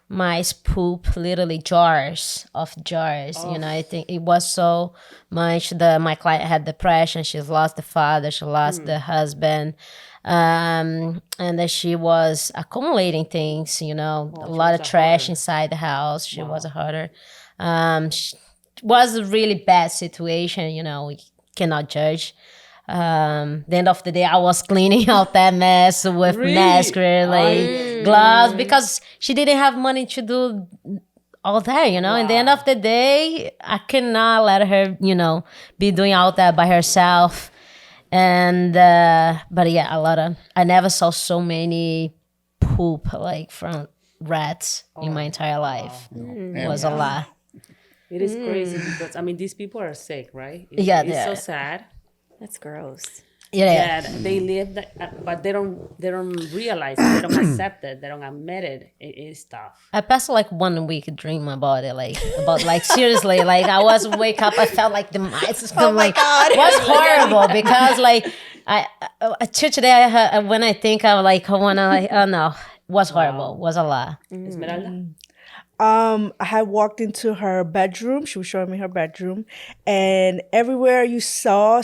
mice poop, literally jars. You know, I think it was so much. My client had depression. She lost the father. She lost the husband. And then she was accumulating things, you know, a lot of trash inside the house. She was a hoarder. Was a really bad situation, you know, we cannot judge. The end of the day, I was cleaning out that mess with NASCAR, gloves, because she didn't have money to do all that, you know. And the end of the day, I cannot let her, you know, be doing all that by herself. And but yeah, I never saw so many poop like from rats in my entire life. It was a lot. It is crazy because, I mean, these people are sick, right? It's so sad. That's gross. Yeah. That they live that, but they don't realize it. They don't accept it. They don't admit it. It is tough. I passed like 1 week dreaming about it, seriously, like I was wake up, I felt like the mice. Oh my God. It was horrible because like today when I think of like oh no, it was horrible. It was a lot. Esmeralda? I had walked into her bedroom. She was showing me her bedroom, and everywhere you saw,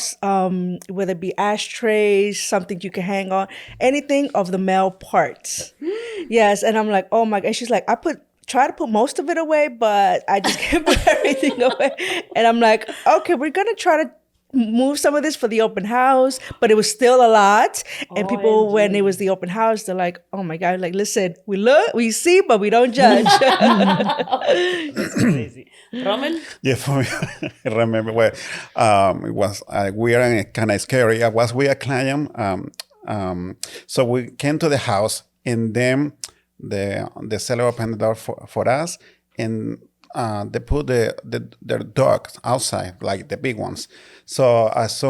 whether it be ashtrays, something you can hang on, anything of the male parts. Yes, and I'm like, oh my God. She's like, try to put most of it away, but I just can't put everything away. And I'm like, okay, we're gonna try to move some of this for the open house, but it was still a lot. And people, when it was the open house, they're like, oh my God, like, listen, we look, we see, but we don't judge. It's crazy. Roman? Yeah, for me, I remember it was weird and kind of scary. I was with a client. So we came to the house, and then the seller opened the door for us, and they put their dogs outside, like the big ones. So as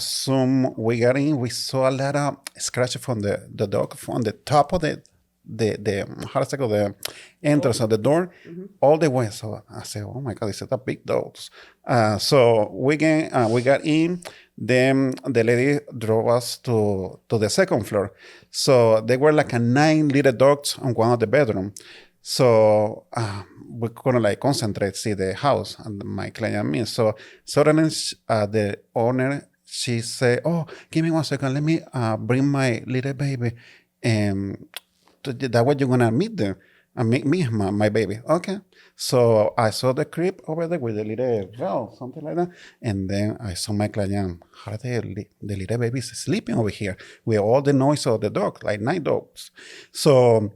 soon we got in, we saw a lot of scratches from the dog on the top of the how to say the entrance of the door, all the way. So I said, oh my God, these are the big dogs. So we got in. Then the lady drove us to the second floor. So there were like 9 little dogs on one of the bedroom. So we couldn't like concentrate, see the house, and my client and me. So suddenly the owner, she said, oh, give me 1 second. Let me bring my little baby. And that way you're going to meet them. And me and my baby. Okay. So I saw the crib over there with the little bell, something like that. And then I saw my client, how the little baby is sleeping over here with all the noise of the dog, like night dogs. So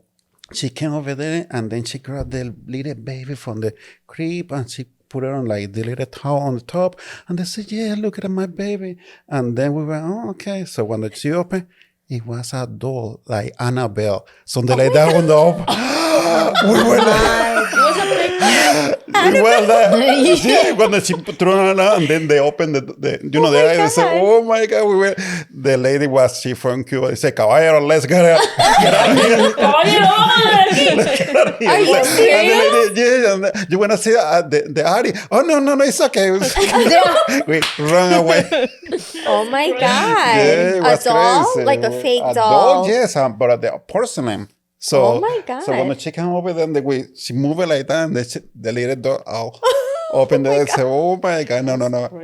she came over there and then she grabbed the little baby from the crib and she put it on like the little towel on the top. And they said, yeah, look at my baby. And then we went, oh, okay. So when she opened, it was a doll, like Annabelle. Something like that on the open. We were like, well, yeah, when she threw it on, and then they opened the eyes and said, oh my God, we were, the lady she from Cuba. They said, caballero, let's get out of here. Are you serious? And yeah, and you want to see the Ari? Oh, no, it's okay. We run away. Oh my God. Yeah, it was a doll? crazy. Like a fake a doll? Yes, but the porcelain. So, oh my God. So when the chicken over there, she moved it like that, and the little door opened it and said, oh my God, no.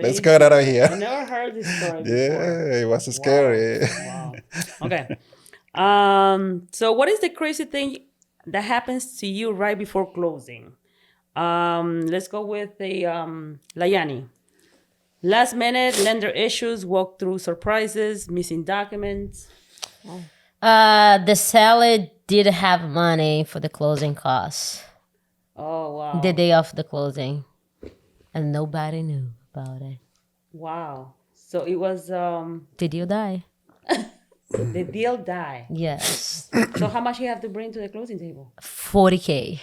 Let's get out of here. I never heard this story before. Yeah, it was scary. Wow. Okay. So what is the crazy thing that happens to you right before closing? Let's go with the Liany. Last minute lender issues, walkthrough surprises, missing documents. The seller did have money for the closing costs. Oh, wow. The day of the closing. And nobody knew about it. Wow. So it was The deal die. the deal die. Yes. So how much you have to bring to the closing table? $40K.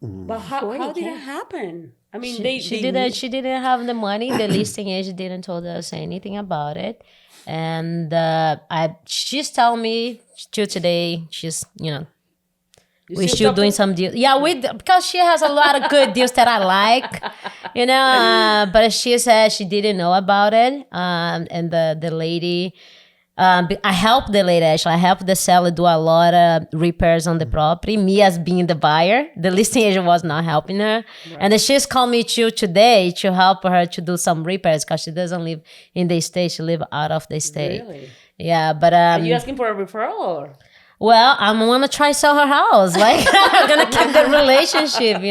But how did it happen? I mean, She didn't have the money. The listing agent didn't told us anything about it. And she's telling me till today, she's, we're still doing some deals. Yeah, because she has a lot of good deals that I like, but she said she didn't know about it. And the lady, I helped the lady actually. I helped the seller do a lot of repairs on the property. Me as being the buyer, the listing agent was not helping her. Right. And then she's called me today to help her to do some repairs because she doesn't live in the state. She lives out of the state. Really? Yeah, but are you asking for a referral? Or? Well, I'm gonna try sell her house. Like I'm gonna keep the relationship,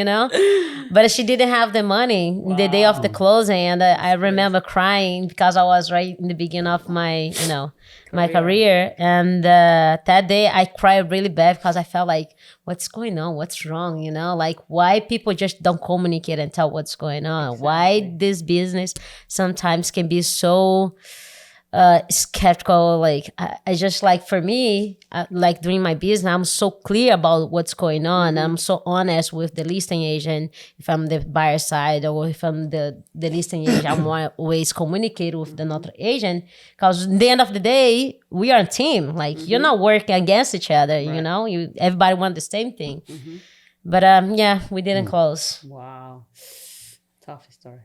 But she didn't have the money the day of the closing, and I remember crying because I was right in the beginning of my, my career. And that day I cried really bad because I felt like, what's going on? What's wrong? Like why people just don't communicate and tell what's going on? Exactly. Why this business sometimes can be so skeptical. Like I just like for me, like during my business, I'm so clear about what's going on. Mm-hmm. I'm so honest with the listing agent. If I'm the buyer side or if I'm the listing agent, I'm always communicate with the notary agent because at the end of the day, we are a team. Like you're not working against each other. Right. Everybody want the same thing. Mm-hmm. But we didn't close. Wow, tough story.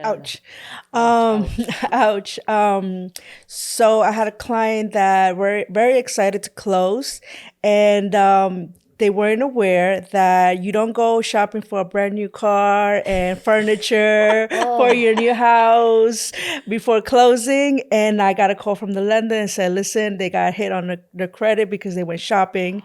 Ouch. Ouch. So I had a client that were very excited to close, and they weren't aware that you don't go shopping for a brand new car and furniture for your new house before closing. And I got a call from the lender and said, listen, they got hit on the credit because they went shopping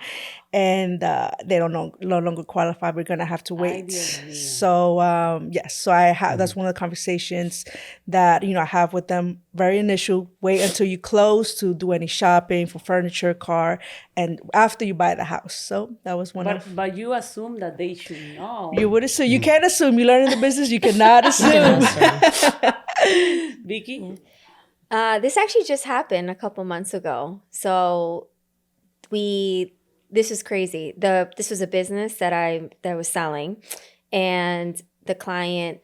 and they no longer qualify. We're going to have to wait. So, yes. So I have, that's one of the conversations that, I have with them. Very initial, wait until you close to do any shopping for furniture, car, and after you buy the house. So that was one But you assume that they should know. You would assume. You can't assume. You learn in the business, you cannot assume. Vicky? This actually just happened a couple months ago. So this is crazy. This was a business that I was selling, and the client,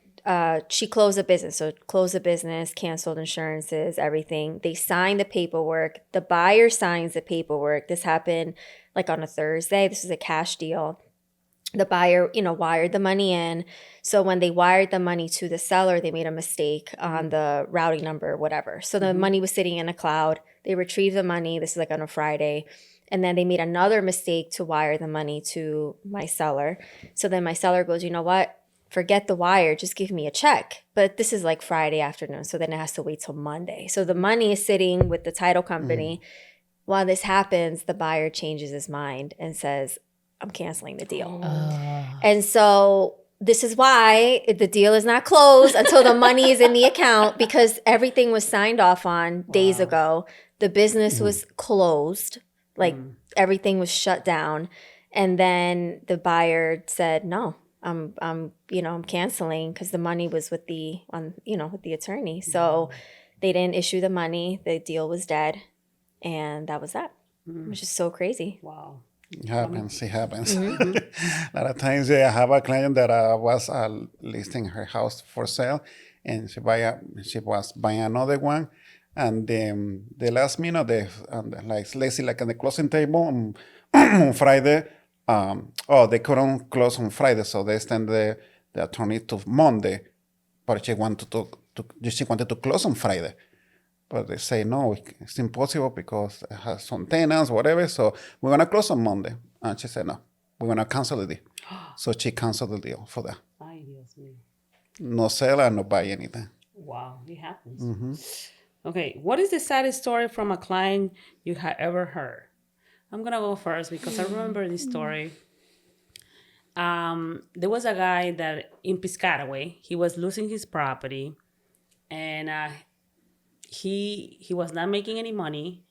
she closed the business. So closed the business, canceled insurances, everything. They signed the paperwork. The buyer signs the paperwork. This happened like on a Thursday. This was a cash deal. The buyer, wired the money in. So when they wired the money to the seller, they made a mistake on the routing number or whatever. So the money was sitting in a cloud. They retrieved the money. This is like on a Friday. And then they made another mistake to wire the money to my seller. So then my seller goes, you know what? Forget the wire. Just give me a check. But this is like Friday afternoon. So then it has to wait till Monday. So the money is sitting with the title company. While this happens, the buyer changes his mind and says, I'm canceling the deal. And so this is why the deal is not closed until the money is in the account, because everything was signed off on days ago. The business was closed, like everything was shut down. And then the buyer said, no, I'm canceling, because the money was with the attorney. So they didn't issue the money. The deal was dead. And that was that. It was just so crazy. Wow. It happens. A lot of times, I have a client that was listing her house for sale, and she was buying another one, and the last minute, like let's say like on the closing table on Friday, they couldn't close on Friday, so they extend the attorney to Monday, but she wanted to close on Friday. But they say, no, it's impossible because it has some tenants, whatever. So we're going to close on Monday. And she said, no, we're going to cancel the deal. So she canceled the deal for that. Ay, Dios mío. No sell and no buy anything. Wow, it happens. Okay, what is the saddest story from a client you have ever heard? I'm going to go first because I remember this story. There was a guy that in Piscataway, he was losing his property, and he was not making any money.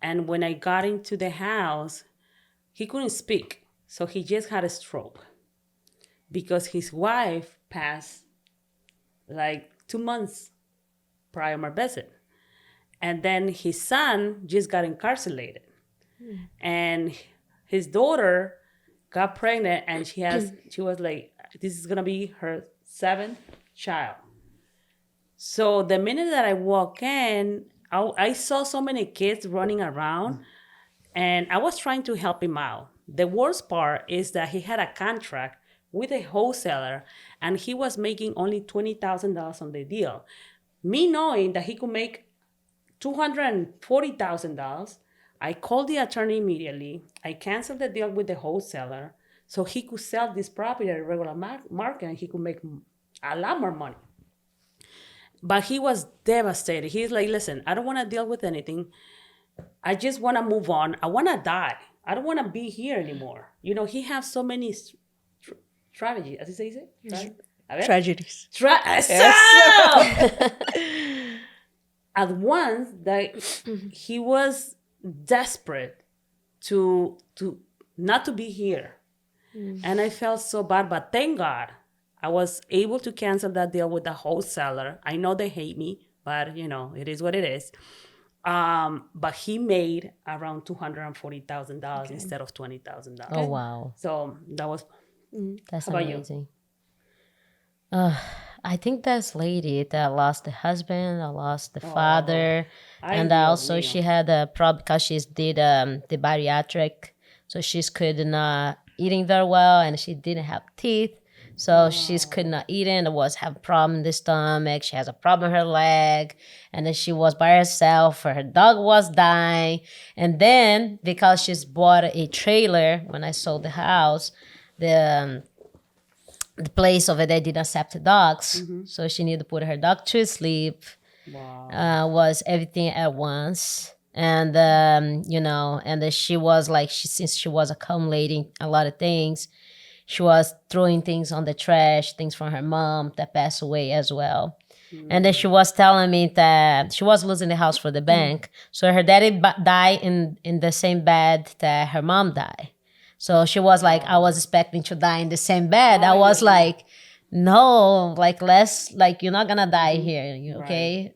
And when I got into the house, he couldn't speak. So he just had a stroke because his wife passed like 2 months prior to my visit. And then his son just got incarcerated. And his daughter got pregnant, and she was like, this is going to be her 7th child. So the minute that I walk in, I saw so many kids running around, and I was trying to help him out. The worst part is that he had a contract with a wholesaler, and he was making only $20,000 on the deal. Me knowing that he could make $240,000, I called the attorney immediately. I canceled the deal with the wholesaler so he could sell this property at a regular market, and he could make a lot more money. But he was devastated. He's like, listen, I don't want to deal with anything. I just want to move on. I want to die. I don't want to be here anymore. You know, he has so many strategies. As he says it? Right? Tragedies. At once, that he was desperate to not to be here. And I felt so bad. But thank God, I was able to cancel that deal with the wholesaler. I know they hate me, but it is what it is. But he made around $240,000 instead of $20,000. Oh, wow. So that was. That's How about you? amazing. I think that's lady that lost the husband, that lost the father. And also she had a problem because she did the bariatric. So she's could not eating very well, and she didn't have teeth. So she's could not eat and have a problem in the stomach. She has a problem in her leg. And then she was by herself. Her dog was dying. And then because she's bought a trailer, when I sold the house, the place over there didn't accept the dogs. So she needed to put her dog to sleep. Wow. Was everything at once. And, and then she was like, since she was accumulating a lot of things, she was throwing things on the trash, things from her mom that passed away as well. And then she was telling me that she was losing the house for the bank. So her daddy died in the same bed that her mom died. So she was like, I was expecting to die in the same bed. I was like, no, like less, like you're not going to die here. Okay.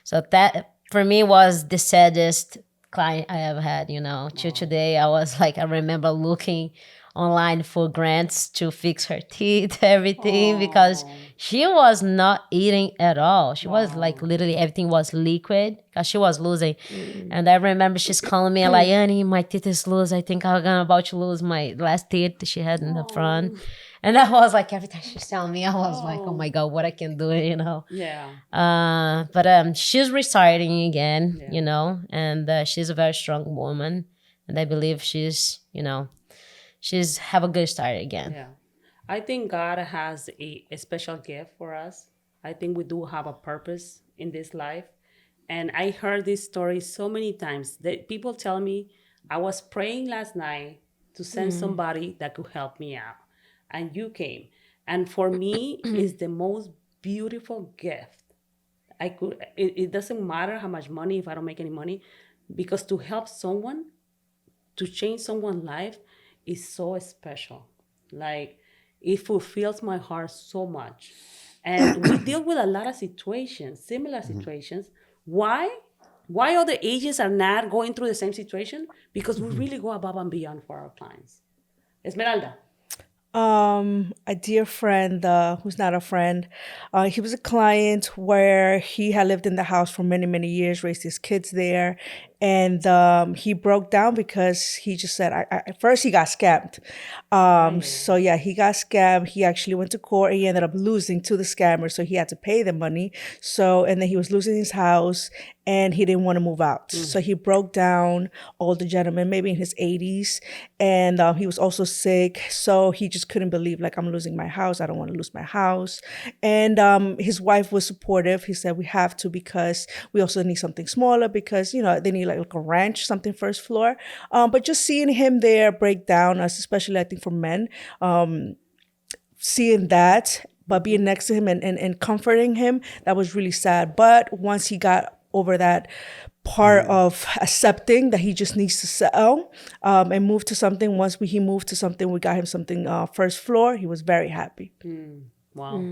So that for me was the saddest client I ever had, Till today, I was like, I remember looking online for grants to fix her teeth, everything, because she was not eating at all. She was like literally everything was liquid because she was losing. And I remember she's calling me like, Liany, my teeth is loose. I think I'm about to lose my last teeth she had in the front. And I was like, every time she's telling me, I was like, oh my God, what I can do, Yeah. But she's restarting again, and she's a very strong woman. And I believe she's have a good start again. Yeah. I think God has a special gift for us. I think we do have a purpose in this life. And I heard this story so many times that people tell me, I was praying last night to send somebody that could help me out. And you came. And for me, it's the most beautiful gift. It doesn't matter how much money, if I don't make any money, because to help someone, to change someone's life is so special. Like, it fulfills my heart so much. And we deal with a lot of situations, similar situations. Why? Why other agents are not going through the same situation? Because we really go above and beyond for our clients. Esmeralda. A dear friend, who's not a friend, he was a client where he had lived in the house for many, many years, raised his kids there. And he broke down because he just said, at first he got scammed. So yeah, he got scammed. He actually went to court. He ended up losing to the scammer. So he had to pay the money. So, and then he was losing his house and he didn't want to move out. So he broke down, older gentleman, maybe in his 80s. And he was also sick. So he just couldn't believe, like, I'm losing my house. I don't want to lose my house. And his wife was supportive. He said, we have to, because we also need something smaller, because, you know, they need like a ranch, something first floor. But just seeing him there break down, especially I think for men, seeing that, but being next to him and comforting him, that was really sad. But once he got over that part of accepting that he just needs to sell and move to something, he moved to something, we got him something first floor, he was very happy. Wow.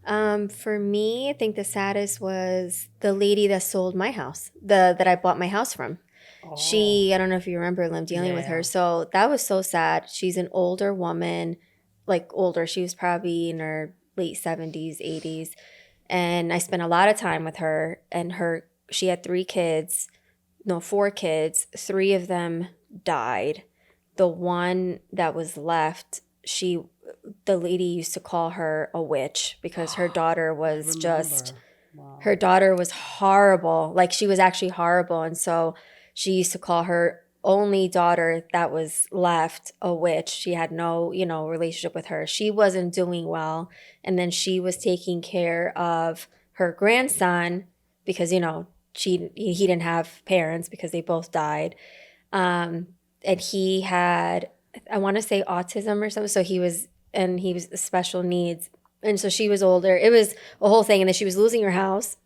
For me, I think the saddest was the lady that sold my house, that I bought my house from. She, I don't know if you remember, Lim, dealing with her. So that was so sad. She's an older woman, like older. She was probably in her late 70s, 80s. And I spent a lot of time with her. And she had 4 kids. 3 of them died. The one that was left, the lady used to call her a witch because her daughter was her daughter was horrible. Like, she was actually horrible. And so she used to call her only daughter that was left a witch. She had no, relationship with her. She wasn't doing well. And then she was taking care of her grandson because, he didn't have parents because they both died. And he had, I want to say, autism or something. So he was special needs. And so she was older. It was a whole thing. And then she was losing her house.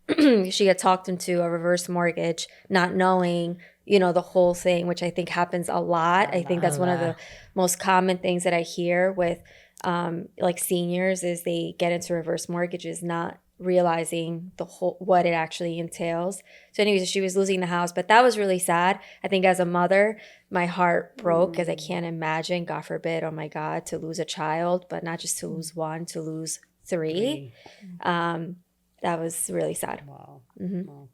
She had talked into a reverse mortgage, not knowing, the whole thing, which I think happens a lot. I think that's one of the most common things that I hear with like seniors is they get into reverse mortgages, not realizing what it actually entails. So anyways, she was losing the house, but that was really sad. I think as a mother, my heart broke because I can't imagine, God forbid, oh my God, to lose a child, but not just to lose one, to lose 3. That was really sad. Wow. Mm-hmm.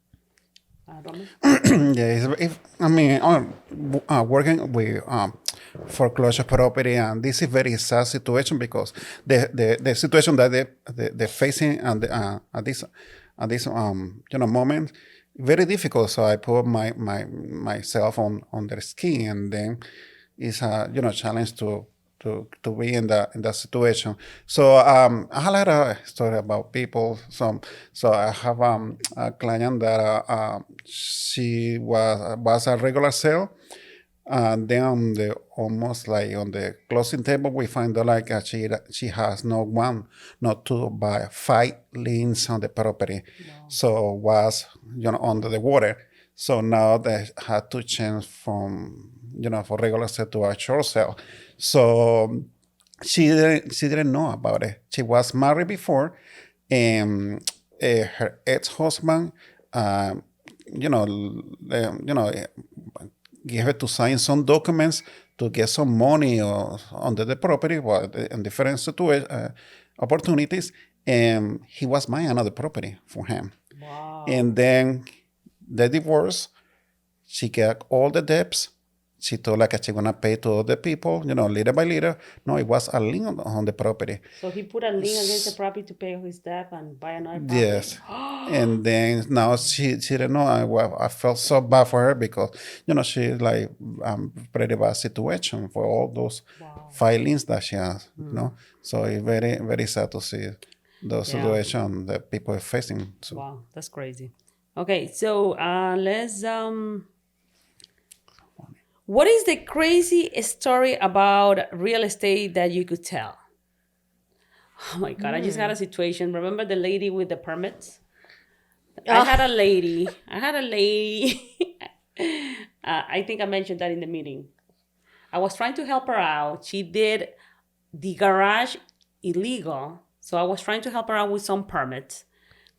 Working with foreclosure property, and this is very sad situation because the situation that they facing at this moment very difficult. So I put myself on their skin, and then it's a challenge to be in that situation. So I have a lot of story about people. So I have a client that she was a regular sale, and then almost like on the closing table, we find out like she has not 1, not 2, but 5 liens on the property. Wow. So was under the water. So now they had to change from for regular sale to a short sale. So she didn't know about it. She was married before, and her ex-husband, gave her to sign some documents to get some money under the property, in different opportunities, and he was buying another property for him. Wow. And then the divorce, she got all the debts. She told like she's gonna pay to other people, little by little. No, it was a lien on the property. So he put a lien against the property to pay his debt and buy another property. Yes. And then now she didn't know. I felt so bad for her because she like pretty bad situation for all those filings that she has. So it's very, very sad to see the situation that people are facing. So. Wow, that's crazy. Okay, so let's What is the crazy story about real estate that you could tell? Oh my God, I just had a situation. Remember the lady with the permits? I had a lady. I think I mentioned that in the meeting. I was trying to help her out. She did the garage illegal. So I was trying to help her out with some permits.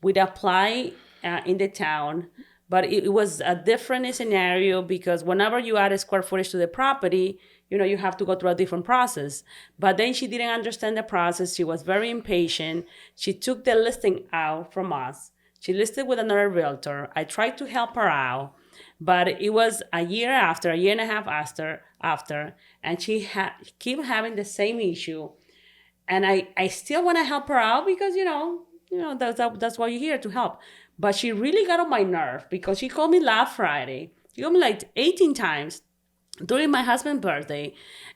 We'd apply in the town, but it was a different scenario because whenever you add a square footage to the property, you have to go through a different process. But then she didn't understand the process. She was very impatient. She took the listing out from us. She listed with another realtor. I tried to help her out, but it was a year and a half after, and she keep having the same issue. And I still want to help her out because, that's why you're here, to help. But she really got on my nerve because she called me last Friday. She called me like 18 times during my husband's birthday.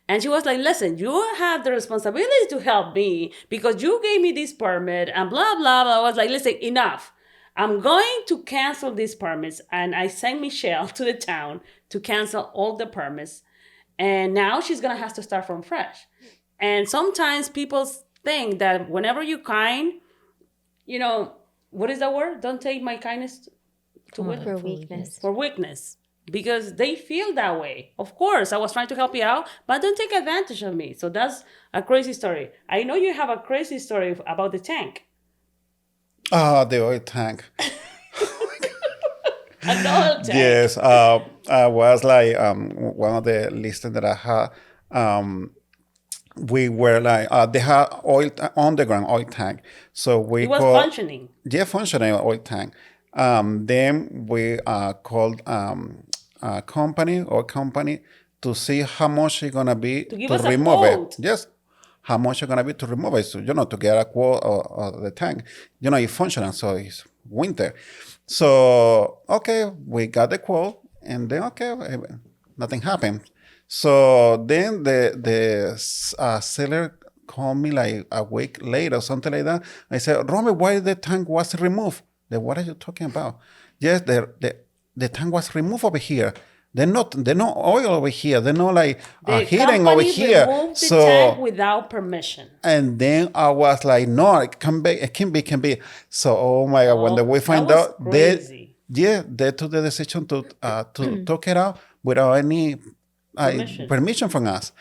And she was like, listen, you have the responsibility to help me because you gave me this permit and blah, blah, blah. I was like, listen, enough. I'm going to cancel these permits. And I sent Michelle to the town to cancel all the permits. And now she's going to have to start from fresh. And sometimes people think that whenever you're kind, what is that word? Don't take my kindness to weakness. For weakness. Because they feel that way. Of course, I was trying to help you out, but don't take advantage of me. So that's a crazy story. I know you have a crazy story about the tank. The oil tank. An oil tank. Yes. I was like one of the listings that I had. We were like they had underground oil tank, so It was functioning. Yeah, functioning oil tank. Then we called a company to see how much it's gonna be To give us a remove quote. it. Yes, how much it's gonna be to remove it. So to get a quote of the tank. It's functional, so it's winter. So okay, we got the quote, and then nothing happened. So then the seller called me like a week later, something like that. I said, Romeo, why the tank was removed? What are you talking about? Yes, the tank was removed over here. There's no oil over here. There's no like heating over here. Removed the tank without permission. And then I was like, no, it can be. So oh my God, when we find out, crazy. they took the decision to take it out without any permission from us.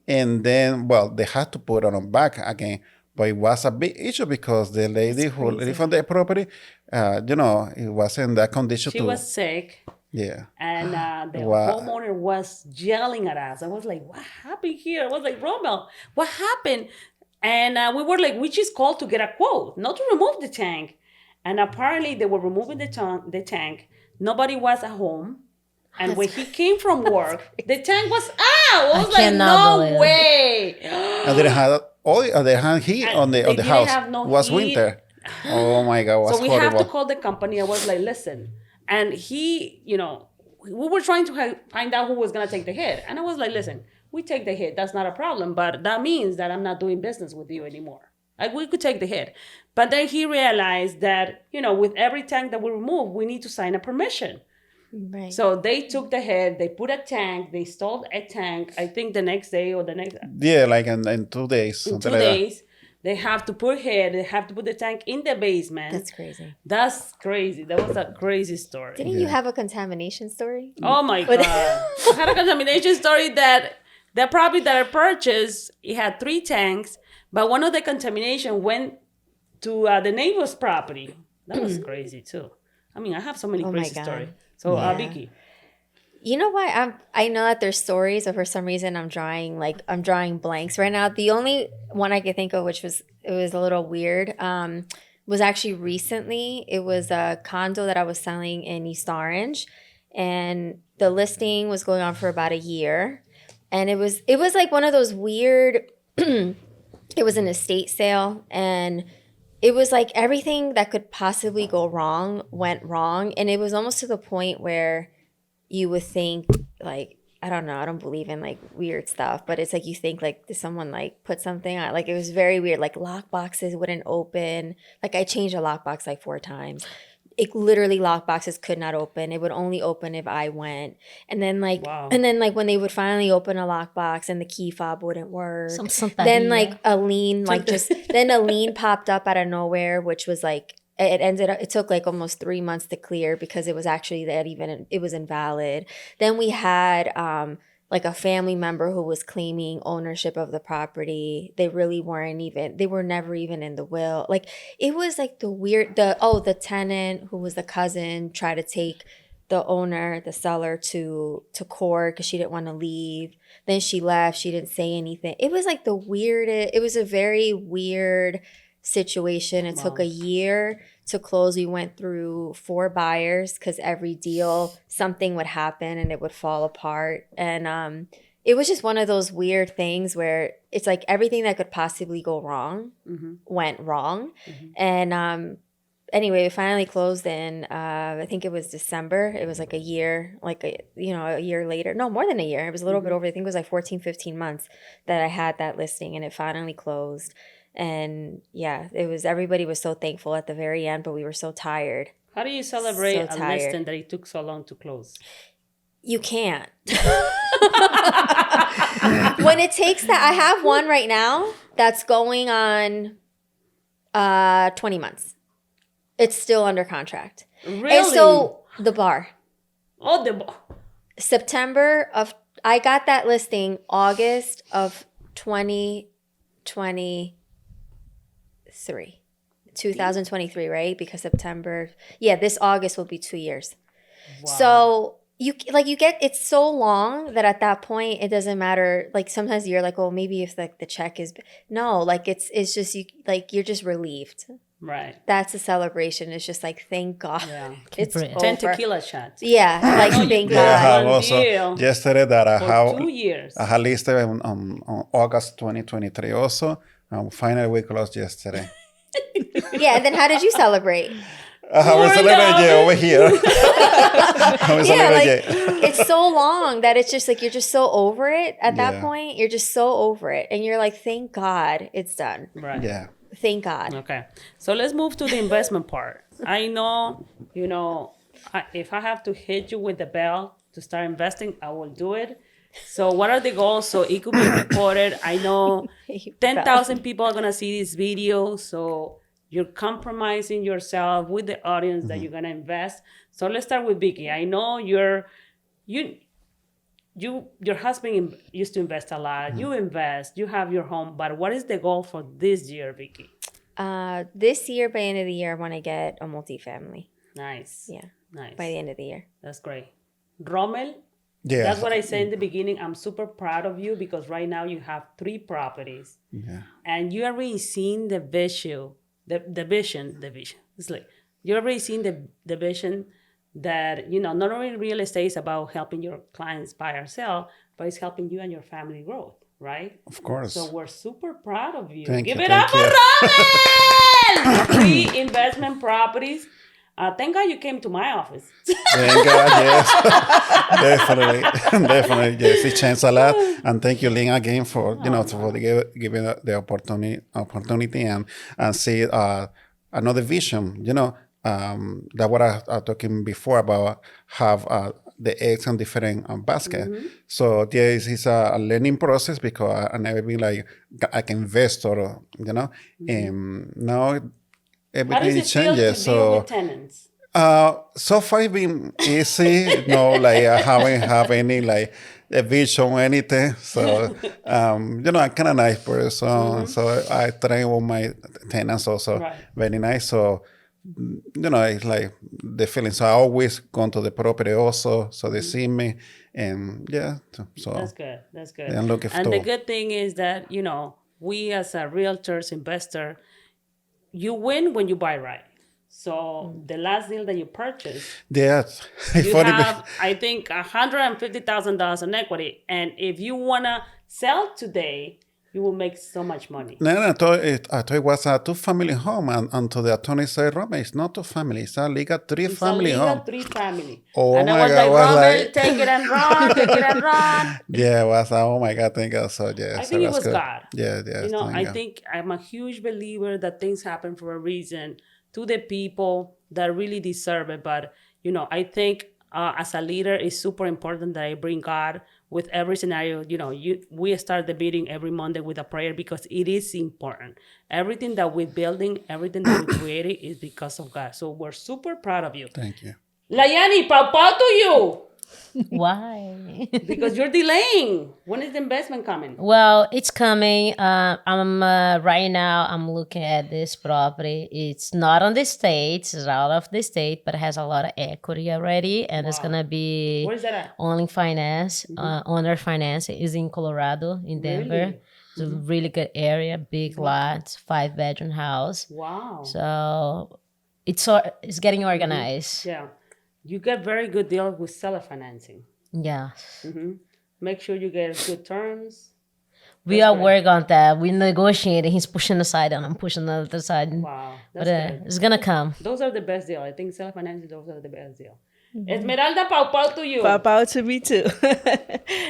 And then, they had to put it on back again. But it was a big issue because the lady who lived on the property, it was in that condition. She was sick. Yeah. And the homeowner was yelling at us. I was like, what happened here? I was like, Romeo, what happened? And we were like, we just called to get a quote, not to remove the tank. And apparently they were removing the tank. Nobody was at home. And when he came from work, the tank was out. I was like, no way. And they had oil, they had heat on the house. No it was heat. Winter. Oh my God, it was so we horrible. have to call the company. I was like, listen. And he, we were trying to find out who was going to take the hit. And I was like, listen, we take the hit. That's not a problem. But that means that I'm not doing business with you anymore. Like, we could take the hit. But then he realized that, with every tank that we remove, we need to sign a permission. Right. So they took the head, they put a tank, they installed a tank, I think the next day or the next... Yeah, like in 2 days. In 2 days, they have to put they have to put the tank in the basement. That's crazy. That's crazy. That was a crazy story. Didn't you have a contamination story? Oh my God. I had a contamination story that the property that I purchased, it had 3 tanks, but one of the contamination went to the neighbor's property. That was crazy too. I mean, I have so many crazy stories. So, Vicky. You know why? I know that there's stories, but for some reason I'm drawing blanks right now. The only one I could think of, it was a little weird, was actually recently. It was a condo that I was selling in East Orange, and the listing was going on for about a year, and it was like one of those weird. It was an estate sale, and it was like everything that could possibly go wrong went wrong. And it was almost to the point where you would think, like, I don't know, I don't believe in like weird stuff, but it's like you think like, did someone like put something on? Like, it was very weird. Like, lock boxes wouldn't open. Like, I changed a lockbox like 4 times. it literally lockboxes could not open. It would only open if I went. And then Wow. when they would finally open a lockbox and the key fob wouldn't work. Then A lien then a lien popped up out of nowhere, which was like it took like almost 3 months to clear because it was actually it was invalid. Then we had like a family member who was claiming ownership of the property. They were never even in the will. Like it was like the tenant who was the cousin tried to take the seller to court because she didn't want to leave. Then she left. She didn't say anything. It was like it was a very weird situation. It took a year to close. We went through 4 buyers because every deal something would happen and it would fall apart. And it was just one of those weird things where it's like everything that could possibly go wrong went wrong. And anyway, we finally closed in I think it was December. It was like a year, a year later. No, more than a year. It was a little bit over. I think it was like 14, 15 months that I had that listing, and it finally closed. And yeah, everybody was so thankful at the very end, but we were so tired. How do you celebrate a listing that it took so long to close? You can't. When it takes that, I have one right now that's going on 20 months. It's still under contract. Really? And so the bar. Oh, the bar. I got that listing August of 2023. 2023, right? Because September, this August will be 2 years. Wow. So it's so long that at that point it doesn't matter. Like sometimes you're like, oh, maybe if like the check is it's just you're just relieved. Right. That's a celebration. It's just like, thank God. Yeah. It's over. 10 tequila shots. Yeah. Like, thank God. I have also yesterday that I have 2 years. I had listed on August 2023 also. Finally we closed yesterday. Yeah, and then how did you celebrate? I was celebrating over here. It's so long that it's just like you're just so over it at that point. You're just so over it. And you're like, thank God it's done. Right. Yeah. Thank God. Okay. So let's move to the investment part. I know, if I have to hit you with the bell to start investing, I will do it. So what are the goals? So it could be recorded. I know 10,000 people are going to see this video. So you're compromising yourself with the audience that you're going to invest. So let's start with Vicky. I know your husband used to invest a lot. You invest, you have your home. But what is the goal for this year, Vicky? This year, by the end of the year, I want to get a multifamily. Nice. Yeah. Nice. By the end of the year. That's great. Romeo? Yeah. That's what I said in the beginning. I'm super proud of you because right now you have 3 properties. Yeah. And you already seen the vision. The vision. It's like you already seen the vision that, not only real estate is about helping your clients buy or sell, but it's helping you and your family growth, right? Of course. So we're super proud of you. Thank Give you, it up thank for Romeo! 3 investment properties. Thank God you came to my office. Thank God, yes. Definitely, yes. It changed a lot. And thank you, Lynn, again for, for giving the opportunity and see another vision, that what I talking before about have the eggs in different basket. Mm-hmm. So this is a learning process because I never been like an investor, and now everything changes. To deal with tenants? So far it's been easy, haven't have any a vision or anything. So I'm kind of nice person. So I train all my tenants also very nice. So it's like the feeling. So I always go to the property also, so they see me, and so that's good. I'm looking and the good thing is that we as a realtors investor, you win when you buy right. So the last deal that you purchased, you have, I think, $150,000 in equity, and if you wanna sell today, you will make so much money. No, I thought it was a 2-family home, and to the attorney said, Romeo, it's not 2 families, it's a legal 3-family home. 3-family. Oh and my I was God, Romeo, take it and run. Yeah, it was, oh my God, thank God. So, yeah. I think it was God. Yeah. I think I'm a huge believer that things happen for a reason to the people, that really deserve it. But, I think as a leader, it's super important that I bring God with every scenario. We start the meeting every Monday with a prayer because it is important. Everything that we're building, everything that we created is because of God. So we're super proud of you. Thank you. Liany, pow to you. Why? Because you're delaying. When is the investment coming? Well, it's coming. I'm right now. I'm looking at this property. It's not on the state. It's out of the state, but it has a lot of equity already, and it's gonna be Where is that at? only finance. Owner finance is in Colorado, in Denver. Really? It's a really good area, big lot, 5-bedroom house. Wow. So it's getting organized. Yeah. You get very good deal with seller financing. Yeah. Make sure you get good terms. We are working on that. We negotiating. He's pushing the side and I'm pushing the other side. Wow. But That's good. it's gonna come. Those are the best deal. I think seller financing, those are the best deal. Esmeralda, pow to you. Pow to me too.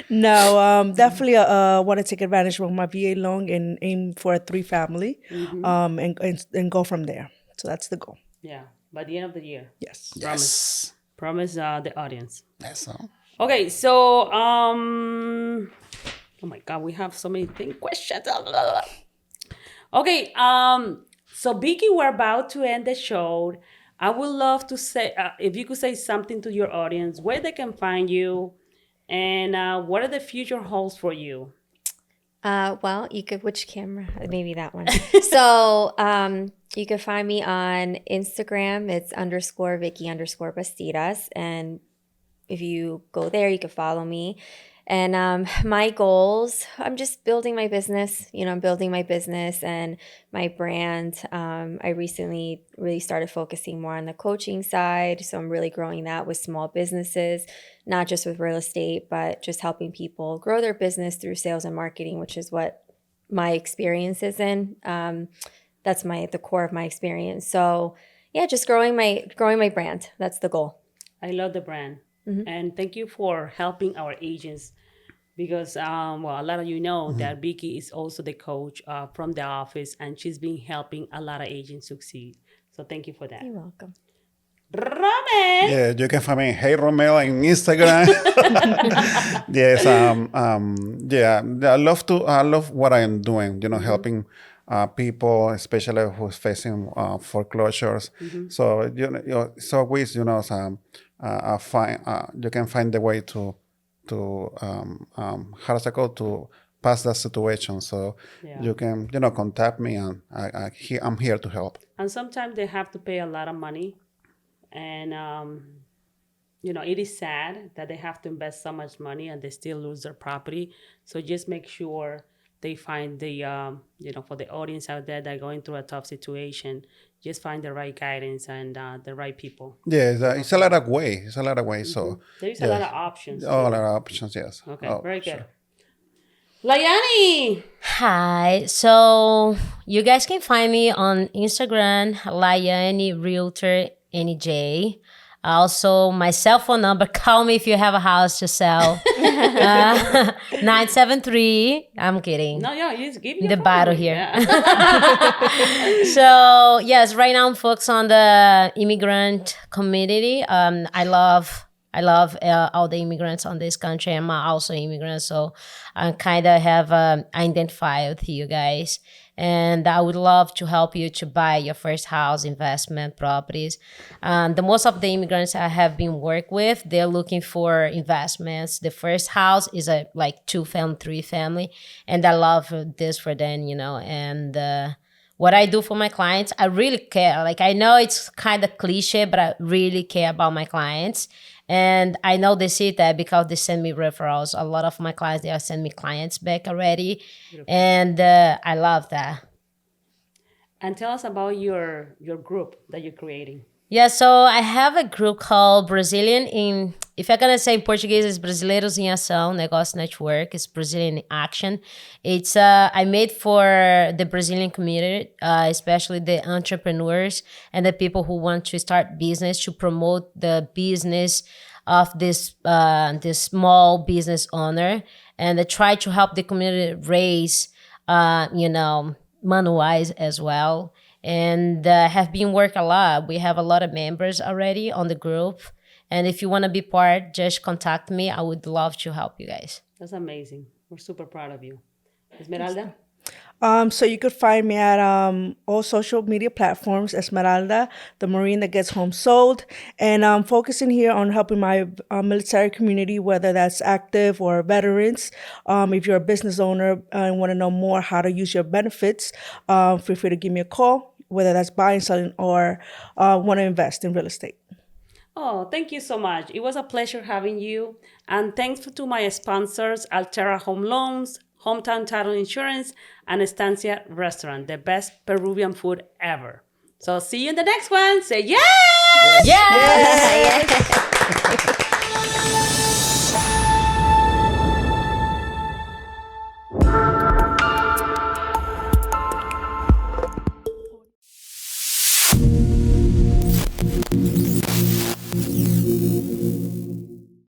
No, definitely want to take advantage of my VA loan and aim for a 3-family, and go from there. So that's the goal. Yeah. By the end of the year. Yes. Promise the audience. That's all. Okay, so oh my God, we have so many questions. Okay, so Vicky, we're about to end the show. I would love to say if you could say something to your audience, where they can find you, and what are the future holds for you. Well, you could, which camera? Maybe that one. So, you can find me on Instagram. It's _Vicky_Bastidas. And if you go there, you can follow me. And my goals, I'm just building my business. I'm building my business and my brand. I recently really started focusing more on the coaching side. So I'm really growing that with small businesses, not just with real estate, but just helping people grow their business through sales and marketing, which is what my experience is in. That's the core of my experience. So yeah, just growing my brand. That's the goal. I love the brand. And thank you for helping our agents because, a lot of you know that Vicky is also the coach from the office and she's been helping a lot of agents succeed. So thank you for that. You're welcome. Romeo! Yeah, you can find me Hey Romeo on Instagram. Yes, yeah, I love what I'm doing. Helping people, especially who's facing foreclosures. So it's always you can find the way to to pass that situation. So you can contact me and I'm here to help. And sometimes they have to pay a lot of money. And, it is sad that they have to invest so much money and they still lose their property. So just make sure they find the, for the audience out there that are going through a tough situation, just find the right guidance and the right people. Yeah, it's a lot of ways. It's a lot of ways. So there's a lot of options. A lot of options, yes. Okay, very good. Liany! Hi. So you guys can find me on Instagram, Liany Realtor NJ. Also, my cell phone number, call me if you have a house to sell. 973. I'm kidding. No, you just give me The phone battle number. here. Yeah. So, yes, right now I'm focused on the immigrant community. I love all the immigrants on this country. I'm also immigrant, so I kind of have identified with you guys. And I would love to help you to buy your first house, investment properties. The most of the immigrants I have been work with, they're looking for investments. The first house is a 2-family, 3-family, and I love this for them, And what I do for my clients, I really care. I know it's kind of cliche, but I really care about my clients. And I know they see that because they send me referrals. A lot of my clients, they are sending me clients back already. Beautiful. And I love that. And tell us about your group that you're creating. Yeah, so I have a group called if I'm going to say in Portuguese, it's Brasileiros em Ação, Negócio Network. It's Brazilian in Action. It's I made for the Brazilian community, especially the entrepreneurs and the people who want to start business, to promote the business of this small business owner. And I try to help the community raise, money-wise as well. and have been working a lot. We have a lot of members already on the group. And if you want to be part, just contact me. I would love to help you guys. That's amazing. We're super proud of you. Esmeralda? So you could find me at all social media platforms, Esmeralda, the Marine that gets home sold. And I'm focusing here on helping my military community, whether that's active or veterans. If you're a business owner and want to know more how to use your benefits, feel free to give me a call, whether that's buying, selling, or want to invest in real estate. Oh, thank you so much. It was a pleasure having you. And thanks to my sponsors, Altera Home Loans, Hometown Title Insurance, and Estancia Restaurant, the best Peruvian food ever. So see you in the next one. Say yes! Yes!